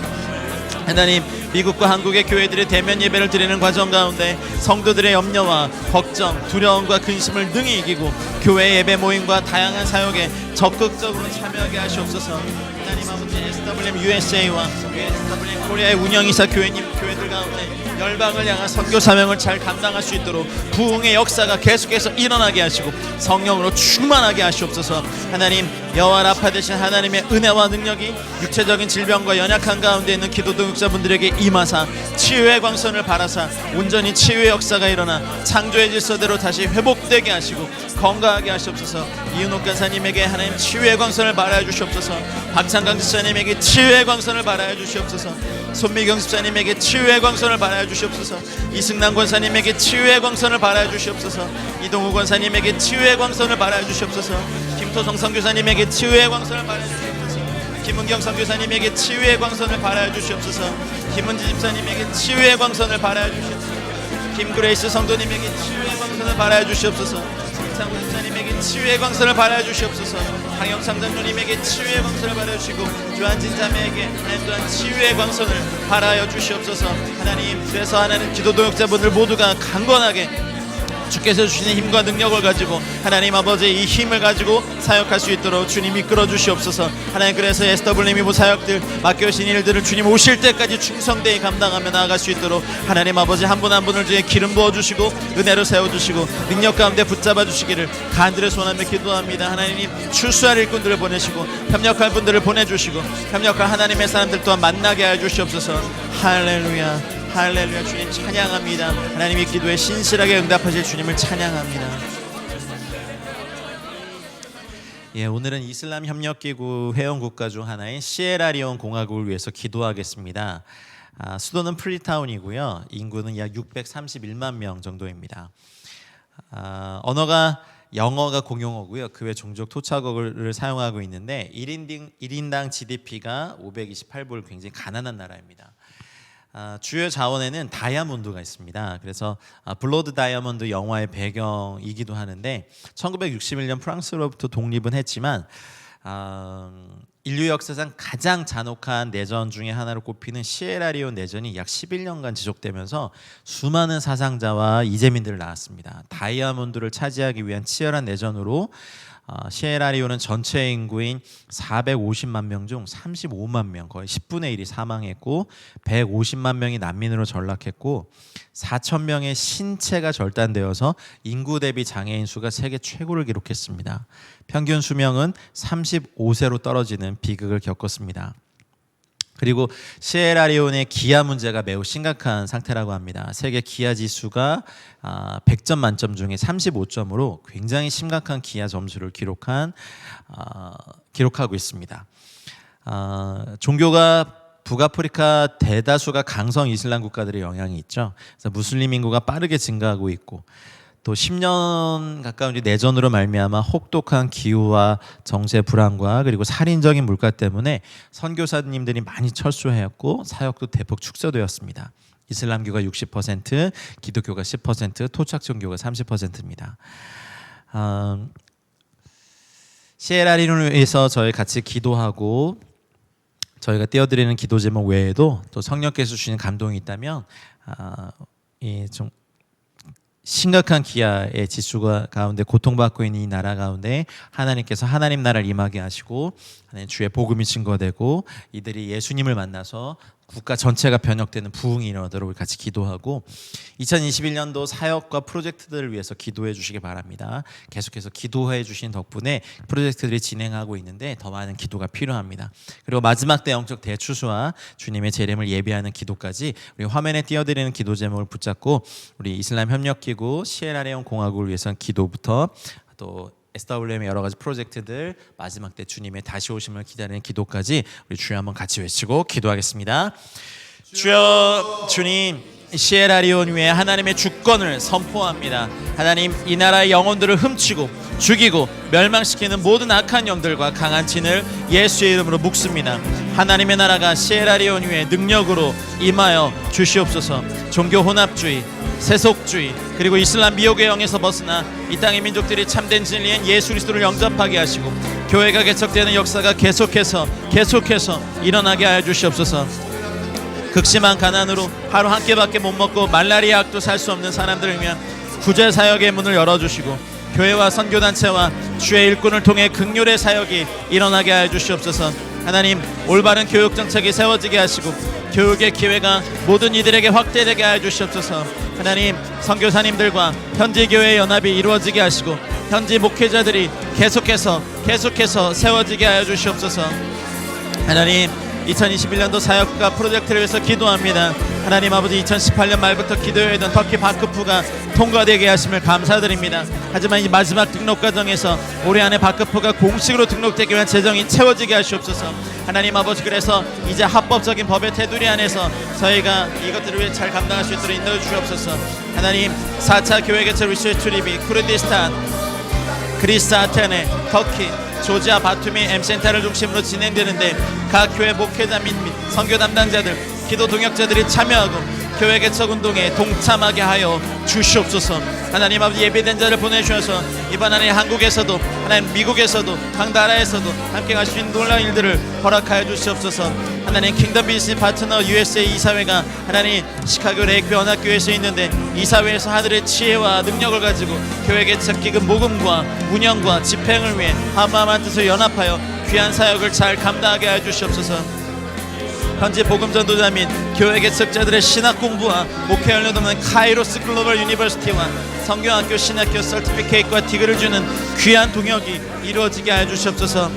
하나님 미국과 한국의 교회들이 대면 예배를 드리는 과정 가운데 성도들의 염려와 걱정, 두려움과 근심을 능히 이기고 교회 예배 모임과 다양한 사역에 적극적으로 참여하게 하시옵소서. 하나님 아버지 SWM USA와 SWM 코리아의 운영이사 교회들 가운데 열방을 향한 선교 사명을 잘 감당할 수 있도록 부흥의 역사가 계속해서 일어나게 하시고 성령으로 충만하게 하시옵소서. 하나님 여호와 라파 되신 하나님의 은혜와 능력이 육체적인 질병과 연약한 가운데 있는 기도 동역자분들에게 임하사 치유의 광선을 발하사 온전히 치유의 역사가 일어나 창조의 질서대로 다시 회복되게 하시고 건강하게 하시옵소서. 이은옥 간사님에게 하나님 치유의 광선을 발하여 주시옵소서. 박창강 집사님에게 치유의 광선을 발하여 주시옵소서. 손미경 집사님에게 치유의 광선을 발하여 주시옵소서. 이승남 권사님에게 치유의 광선을 발하여 주시옵소서. 이동우 권사님에게 치유의 광선을 발하여 주시옵소서. 김토성 선교사님에게 치유의 광선을 발하여 주시옵소서. 김은경 선교사님에게 치유의 광선을 발하여 주시옵소서. 김은지 집사님에게 치유의 광선을 발하여 주시옵소서. 김그레이스 성도님에게 치유의 광선을 발하여 주시옵소서. 김창구 집사님에게 치유의 광선을 발하여 주시옵소서. 강영상 장로님에게 치유의 광선을 발하여 주시고 조한진 자매에게 하나님 또한 치유의 광선을 발하여 주시옵소서. 하나님 그래서 하나님 기도 동역자분들 모두가 강건하게 주께서 주시는 힘과 능력을 가지고 하나님 아버지 이 힘을 가지고 사역할 수 있도록 주님 이끌어 주시옵소서. 하나님 그래서 SWM 사역들 맡겨주신 일들을 주님 오실 때까지 충성되이 감당하며 나아갈 수 있도록 하나님 아버지 한 분 한 분을 주에 기름 부어주시고 은혜로 세워주시고 능력 가운데 붙잡아 주시기를 간절히 소원하며 기도합니다. 하나님 출수할 일꾼들을 보내시고 협력할 분들을 보내주시고 협력할 하나님의 사람들 또한 만나게 하여 주시옵소서. 할렐루야 할렐루야. 주님 찬양합니다. 하나님의 기도에 신실하게 응답하실 주님을 찬양합니다. 예, 오늘은 이슬람 협력기구 회원국가 중 하나인 시에라리온 공화국을 위해서 기도하겠습니다. 수도는 프리타운이고요. 인구는 약 631만 명 정도입니다. 언어가 영어가 공용어고요. 그 외 종족 토착어를 사용하고 있는데 1인당 GDP가 528불, 굉장히 가난한 나라입니다. 주요 자원에는 다이아몬드가 있습니다. 그래서 블러드 다이아몬드 영화의 배경이기도 하는데 1961년 프랑스로부터 독립은 했지만 인류 역사상 가장 잔혹한 내전 중에 하나로 꼽히는 시에라리온 내전이 약 11년간 지속되면서 수많은 사상자와 이재민들을 낳았습니다. 다이아몬드를 차지하기 위한 치열한 내전으로 시에라리온은 전체 인구인 450만 명 중 35만 명, 거의 10분의 1이 사망했고 150만 명이 난민으로 전락했고 4천 명의 신체가 절단되어서 인구 대비 장애인 수가 세계 최고를 기록했습니다. 평균 수명은 35세로 떨어지는 비극을 겪었습니다. 그리고 시에라리온의 기아 문제가 매우 심각한 상태라고 합니다. 세계 기아 지수가 100점 만점 중에 35점으로 굉장히 심각한 기아 점수를 기록하고 있습니다. 종교가 북아프리카 대다수가 강성 이슬람 국가들의 영향이 있죠. 그래서 무슬림 인구가 빠르게 증가하고 있고 또 10년 가까운 내전으로 말미암아 혹독한 기후와 정세 불안과 그리고 살인적인 물가 때문에 선교사님들이 많이 철수하였고 사역도 대폭 축소되었습니다. 이슬람교가 60%, 기독교가 10%, 토착 종교가 30%입니다. 시에라리온을 위해서 저희 같이 기도하고 저희가 띄워드리는 기도 제목 외에도 또 성령께서 주시는 감동이 있다면 좀 심각한 기아의 지수가 가운데 고통받고 있는 이 나라 가운데 하나님께서 하나님 나라를 임하게 하시고 주의 복음이 증거되고 이들이 예수님을 만나서 국가 전체가 변혁되는 부흥이 일어나도록 같이 기도하고 2021년도 사역과 프로젝트들을 위해서 기도해 주시기 바랍니다. 계속해서 기도해 주신 덕분에 프로젝트들이 진행하고 있는데 더 많은 기도가 필요합니다. 그리고 마지막 때 영적 대추수와 주님의 재림을 예비하는 기도까지 우리 화면에 띄워드리는 기도 제목을 붙잡고 우리 이슬람 협력기구 시에라리온 공화국을 위해서는 기도부터 또 SWM의 여러 가지 프로젝트들 마지막 때 주님의 다시 오심을 기다리는 기도까지 우리 주여 한번 같이 외치고 기도하겠습니다. 주여, 주님, 시에라리온 위에 하나님의 주권을 선포합니다. 하나님, 이 나라의 영혼들을 훔치고 죽이고 멸망시키는 모든 악한 영들과 강한 진을 예수의 이름으로 묵습니다. 하나님의 나라가 시에라리온 위에 능력으로 임하여 주시옵소서. 종교 혼합주의, 세속주의 그리고 이슬람 미혹의 영에서 벗어나 이 땅의 민족들이 참된 진리인 예수 그리스도를 영접하게 하시고 교회가 개척되는 역사가 계속해서 일어나게 하여 주시옵소서. 극심한 가난으로 하루 한 끼밖에 못 먹고 말라리아 약도 살 수 없는 사람들을 위한 구제 사역의 문을 열어주시고 교회와 선교단체와 주의 일꾼을 통해 긍휼의 사역이 일어나게 하여 주시옵소서. 하나님, 올바른 교육 정책이 세워지게 하시고 교육의 기회가 모든 이들에게 확대되게 하여 주시옵소서. 하나님, 선교사님들과 현지 교회의 연합이 이루어지게 하시고 현지 목회자들이 계속해서 세워지게 하여 주시옵소서. 하나님, 2021년도 사역과 프로젝트를 위해서 기도합니다. 하나님 아버지, 2018년 말부터 기도해던 터키 바크프가 통과되게 하심을 감사드립니다. 하지만 이 마지막 등록 과정에서 올해 안에 바크프가 공식으로 등록되기 위한 재정이 채워지게 하시옵소서. 하나님 아버지, 그래서 이제 합법적인 법의 테두리 안에서 저희가 이것들을 위해 잘 감당할 수 있도록 인도해 주시옵소서. 하나님, 4차 교회 개최 리서치 출입이 쿠르디스탄, 그리스 아테네, 터키, 조지아 바투미 M센터를 중심으로 진행되는데 각 교회 목회자 및 선교 담당자들, 기도 동역자들이 참여하고 교회 개척 운동에 동참하게 하여 주시옵소서. 하나님 아버지, 예배된 자를 보내주셔서 이번 안에 한국에서도 하나님 미국에서도 각 나라에서도 함께 갈 수 있는 놀라운 일들을 허락하여 주시옵소서. 하나님, 킹덤 비즈니스 파트너 USA 이사회가 하나님 시카고 레이크 연합교회에서 있는데 이사회에서 하늘의 지혜와 능력을 가지고 교회 개척 기금 모금과 운영과 집행을 위해 한마음한 뜻을 연합하여 귀한 사역을 잘 감당하게 하여 주시옵소서. 현재 복음 전도자 및 교회 개척자들의 신학 공부와 목회 연료 돕는 카이로스 글로벌 유니버시티와 성경학교 신학교 서티피케이트와 디그를 주는 귀한 동역이 이루어지게 하여 주시옵소서.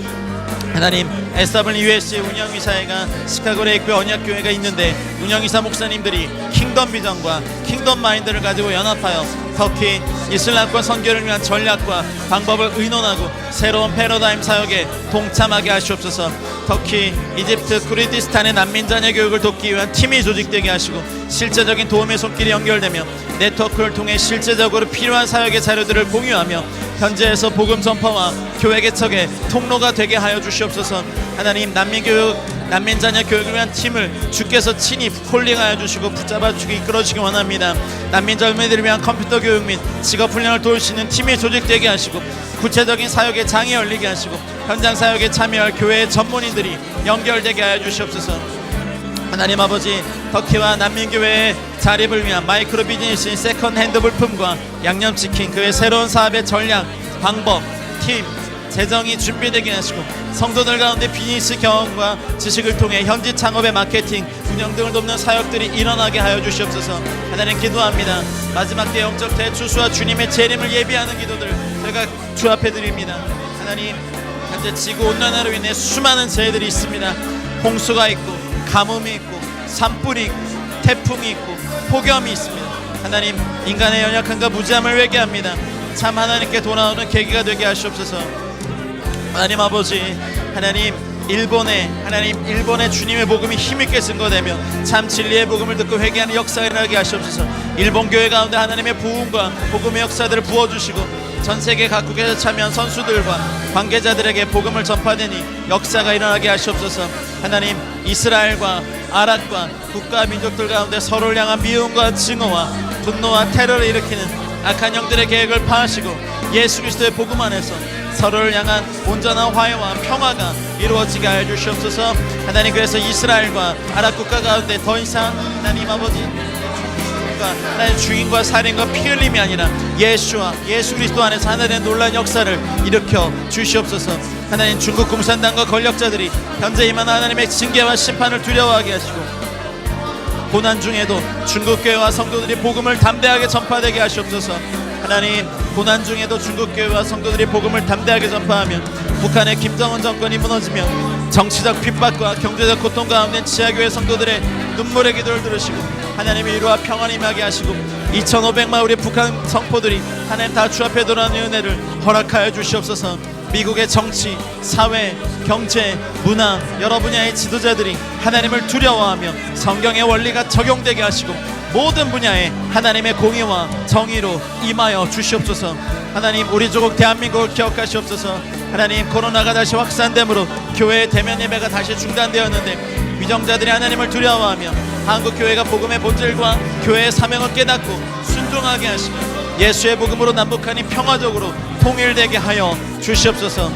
하나님, SWUS의 운영이사회가 시카고 레이크 언약교회가 있는데 운영이사 목사님들이 킹덤 비전과 킹덤 마인드를 가지고 연합하여 터키 이슬람권 선교를 위한 전략과 방법을 의논하고 새로운 패러다임 사역에 동참하게 하시옵소서. 터키, 이집트, 쿠르디스탄의 난민 자녀 교육을 돕기 위한 팀이 조직되게 하시고 실제적인 도움의 손길이 연결되며 네트워크를 통해 실제적으로 필요한 사역의 자료들을 공유하며 현재에서 복음 전파와 교회 개척의 통로가 되게 하여 주시옵소서. 하나님, 난민 자녀 교육을 위한 팀을 주께서 친히 콜링하여 주시고 붙잡아 주시고 이끌어 주시기 원합니다. 난민 젊은이들을 위한 컴퓨터 교육 및 직업 훈련을 도울 수 있는 팀이 조직되게 하시고 구체적인 사역의 장이 열리게 하시고 현장 사역에 참여할 교회의 전문인들이 연결되게 하여 주시옵소서. 하나님 아버지, 터키와 난민교회의 자립을 위한 마이크로 비즈니스인 세컨 핸드 물품과 양념치킨, 그의 새로운 사업의 전략, 방법, 팀, 재정이 준비되게 하시고 성도들 가운데 비즈니스 경험과 지식을 통해 현지 창업의 마케팅, 운영 등을 돕는 사역들이 일어나게 하여 주시옵소서. 하나님 기도합니다. 마지막 때 영적 대추수와 주님의 재림을 예비하는 기도들 저희가 주 앞에 드립니다. 하나님, 현재 지구온난화로 인해 수많은 재해들이 있습니다. 홍수가 있고 가뭄이 있고 산불이 있고 태풍이 있고 폭염이 있습니다. 하나님, 인간의 연약함과 무지함을 회개합니다. 참 하나님께 돌아오는 계기가 되게 하시옵소서. 하나님 아버지, 하나님 일본의 주님의 복음이 힘있게 증거되며 참 진리의 복음을 듣고 회개하는 역사가 일어나게 하시옵소서. 일본 교회 가운데 하나님의 부흥과 복음의 역사들을 부어주시고 전 세계 각국에서 참여한 선수들과 관계자들에게 복음을 전파되니 역사가 일어나게 하시옵소서. 하나님, 이스라엘과 아랍과 국가 민족들 가운데 서로를 향한 미움과 증오와 분노와 테러를 일으키는 악한 영들의 계획을 파하시고 예수 그리스도의 복음 안에서 서로를 향한 온전한 화해와 평화가 이루어지게 하여 주시옵소서. 하나님, 그래서 이스라엘과 아랍 국가 가운데 더 이상 하나님 아버지 하나님 죽임과 살인과 피 흘림이 아니라 예수 그리스도 안에서 하나님의 놀라운 역사를 일으켜 주시옵소서. 하나님, 중국共産党과 권력자들이 현재 임한 하나님의 징계와 심판을 두려워하게 하시고 고난 중에도 중국교회와 성도들이 복음을 담대하게 전파되게 하시옵소서. 하나님, 고난 중에도 중국교회와 성도들이 복음을 담대하게 전파하며 북한의 김정은 정권이 무너지며 정치적 핍박과 경제적 고통 가운데 지하교회 성도들의 눈물의 기도를 들으시고 하나님의 위로와 평안이 임하게 하시고 2,500만 우리 북한 성포들이 하나님 다 주 앞에 돌아오는 은혜를 허락하여 주시옵소서. 미국의 정치, 사회, 경제, 문화 여러 분야의 지도자들이 하나님을 두려워하며 성경의 원리가 적용되게 하시고 모든 분야에 하나님의 공의와 정의로 임하여 주시옵소서. 하나님, 우리 조국 대한민국을 기억하시옵소서. 하나님, 코로나가 다시 확산됨으로 교회의 대면 예배가 다시 중단되었는데 위정자들이 하나님을 두려워하며 한국교회가 복음의 본질과 교회의 사명을 깨닫고 순종하게 하시며 예수의 복음으로 남북한이 평화적으로 통일되게 하여 주시옵소서.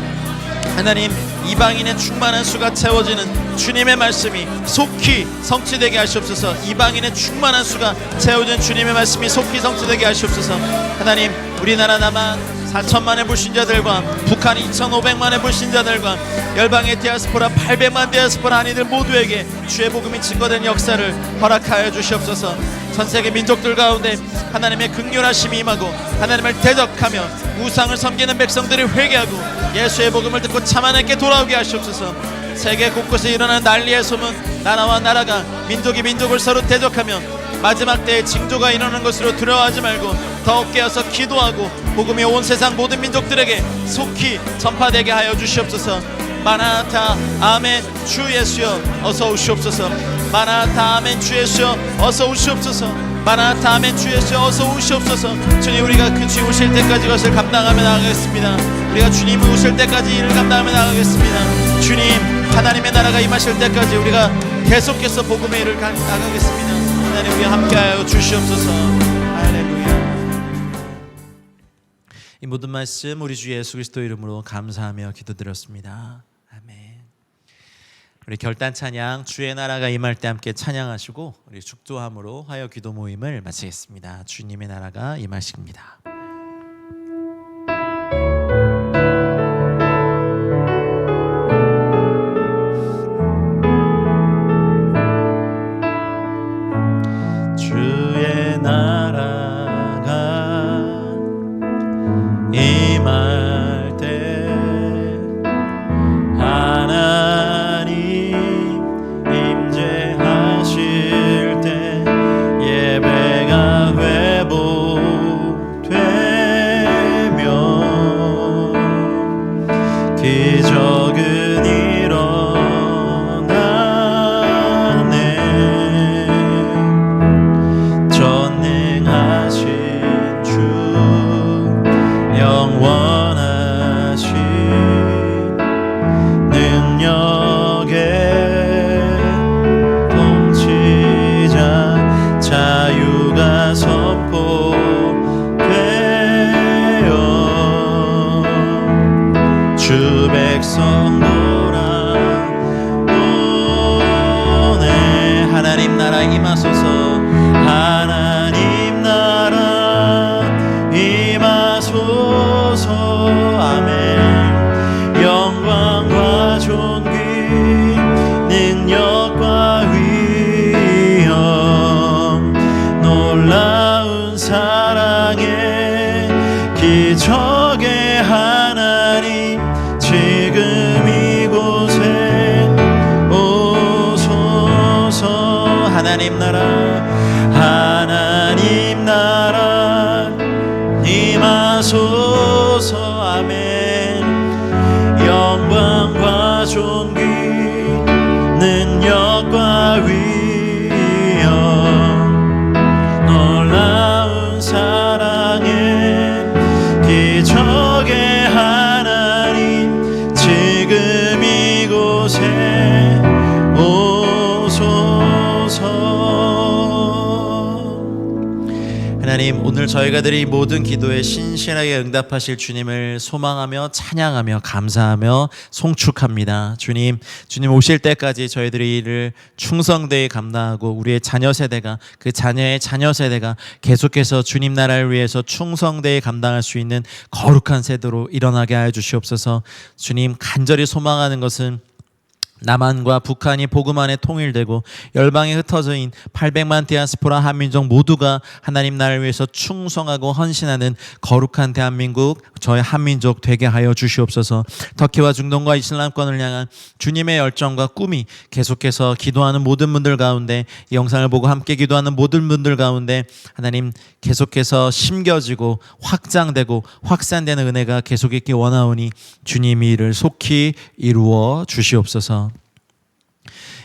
하나님, 이방인의 충만한 수가 채워지는 주님의 말씀이 속히 성취되게 하시옵소서. 이방인의 충만한 수가 채워진 주님의 말씀이 속히 성취되게 하시옵소서. 하나님, 우리나라 남한 4천만의 불신자들과 북한 2,500만의 불신자들과 열방의 디아스포라 800만 디아스포라 한인들 모두에게 주의 복음이 증거된 역사를 허락하여 주시옵소서. 전세계 민족들 가운데 하나님의 긍휼하심이 임하고 하나님을 대적하며 우상을 섬기는 백성들이 회개하고 예수의 복음을 듣고 참 하나님께 돌아오게 하시옵소서. 세계 곳곳에 일어나는 난리의 소문, 나라와 나라가 민족이 민족을 서로 대적하며 마지막 때에 징조가 일어나는 것으로 두려워하지 말고 더욱 깨어서 기도하고 복음이 온 세상 모든 민족들에게 속히 전파되게 하여 주시옵소서. 마나타 아멘. 주 예수여 어서 오시옵소서. 마나타 아멘. 주 예수여 어서 오시옵소서. 마나타 아멘. 주 예수여 어서 오시옵소서. 주님, 우리가 그 주 오실 때까지 것을 감당하며 나가겠습니다. 우리가 주님이 오실 때까지 일을 감당하며 나가겠습니다. 주님, 하나님의 나라가 임하실 때까지 우리가 계속해서 복음의 일을 나가겠습니다. 하나님, 우리 함께하여 주시옵소서. 할렐루야. 이 모든 말씀 우리 주 예수 그리스도 이름으로 감사하며 기도드렸습니다. 아멘. 우리 결단 찬양 주의 나라가 임할 때 함께 찬양하시고 우리 축도함으로 화요 기도 모임을 마치겠습니다. 주님의 나라가 임하십니다. 주의 나라가 임할 때 하나님 임재하실 때 예배가 회복되며 기적은 일어나네. 전능하신 주 영원하신 능력의 통치자 자유가 선포되어 주 백성 돌아오네. 하나님 나라 임하소서. 하나님 나라 임하소서. 아멘. 하나님 나라 임하소서. 아멘. 영광과 존귀 능력과 위엄 놀라운 사랑의 기적의 하나님 지금 이곳에 오소서. 하나님, 오늘 저희가 드린 모든 기도에 신실하게 응답하실 주님을 소망하며 찬양하며 감사하며 송축합니다. 주님 오실 때까지 저희들이 이를 충성되이 감당하고 우리의 자녀 세대가, 그 자녀의 자녀 세대가 계속해서 주님 나라를 위해서 충성되이 감당할 수 있는 거룩한 세대로 일어나게 하여 주시옵소서. 주님, 간절히 소망하는 것은 남한과 북한이 복음 안에 통일되고 열방에 흩어져 있는 800만 디아스포라 한민족 모두가 하나님 나라를 위해서 충성하고 헌신하는 거룩한 대한민국, 저희 한민족 되게 하여 주시옵소서. 터키와 중동과 이슬람권을 향한 주님의 열정과 꿈이 계속해서 기도하는 모든 분들 가운데, 이 영상을 보고 함께 기도하는 모든 분들 가운데 하나님 계속해서 심겨지고 확장되고 확산되는 은혜가 계속 있기 원하오니 주님이 이를 속히 이루어 주시옵소서.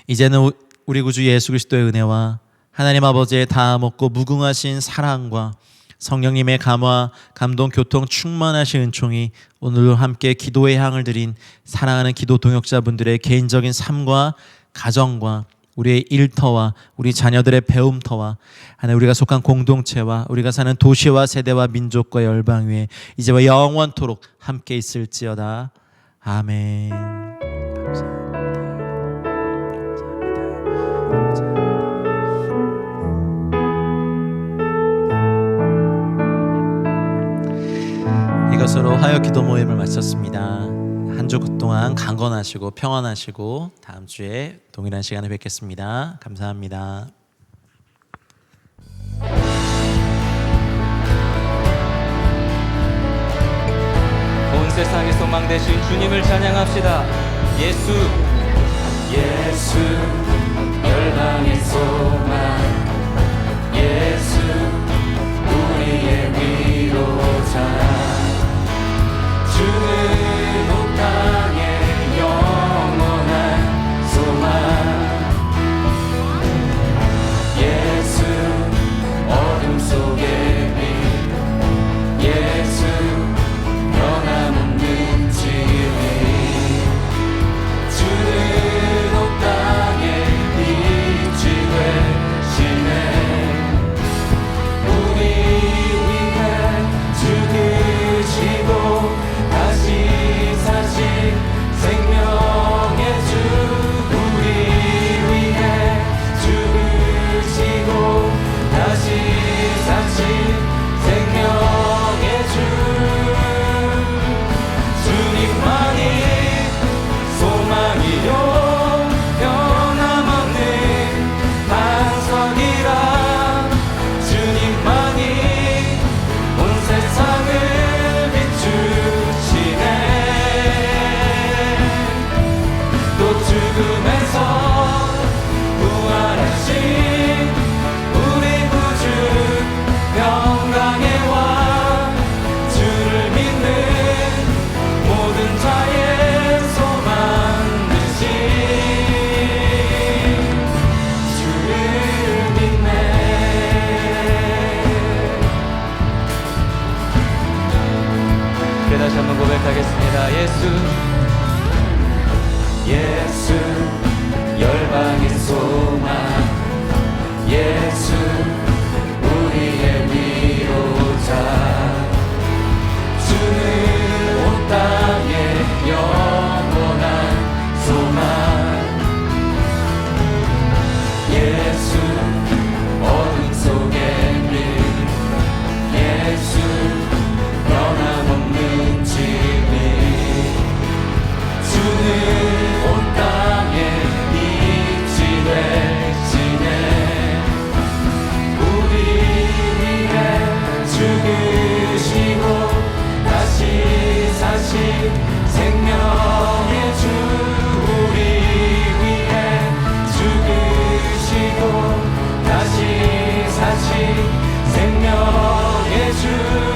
이제는 우리 구주 예수 그리스도의 은혜와 하나님 아버지의 다함없고 무궁하신 사랑과 성령님의 감화, 감동, 교통 충만하신 은총이 오늘도 함께 기도의 향을 드린 사랑하는 기도 동역자분들의 개인적인 삶과 가정과 우리의 일터와 우리 자녀들의 배움터와 하나님 우리가 속한 공동체와 우리가 사는 도시와 세대와 민족과 열방 위에 이제와 영원토록 함께 있을지어다. 아멘. 감사합니다. 이것으로 화요 기도 모임을 마쳤습니다. 한 주 동안 강건하시고 평안하시고 다음 주에 동일한 시간에 뵙겠습니다. 감사합니다. 온 세상의 소망 되신 주님을 찬양합시다. 예수 열방의 소망, 예수 우리의 위로자. 주는 온 땅의 영원한 소망, 예수 어둠 속의 빛, 예수 변함없는 진리. 주는 온 땅의 빛이 되시네. 우리 위해 죽으시고 다시 사신 생명의 주. 우리 위해 죽으시고 다시 사신 생명의 주. 주님만이 소망이요 변함없는 반석이라. 주님만이 온 세상을 비추시네. 또 죽음에서 부활하신 우리 구주 평강의 왕. 주를 믿는 모든 자의 소망 되신 주를 믿네. 다시 한번 고백하겠습니다. 예수 열방의 소망, 예수 우리의 위로자. 주는 온 땅의 영원한 소망, 예수 어둠 속의 빛, 예수 변함없는 진리. 주는 온 땅의 빛이 되시네. 우리 위해 죽으시고 다시 사신 생명의 주. 우리 위해 죽으시고 생명의 주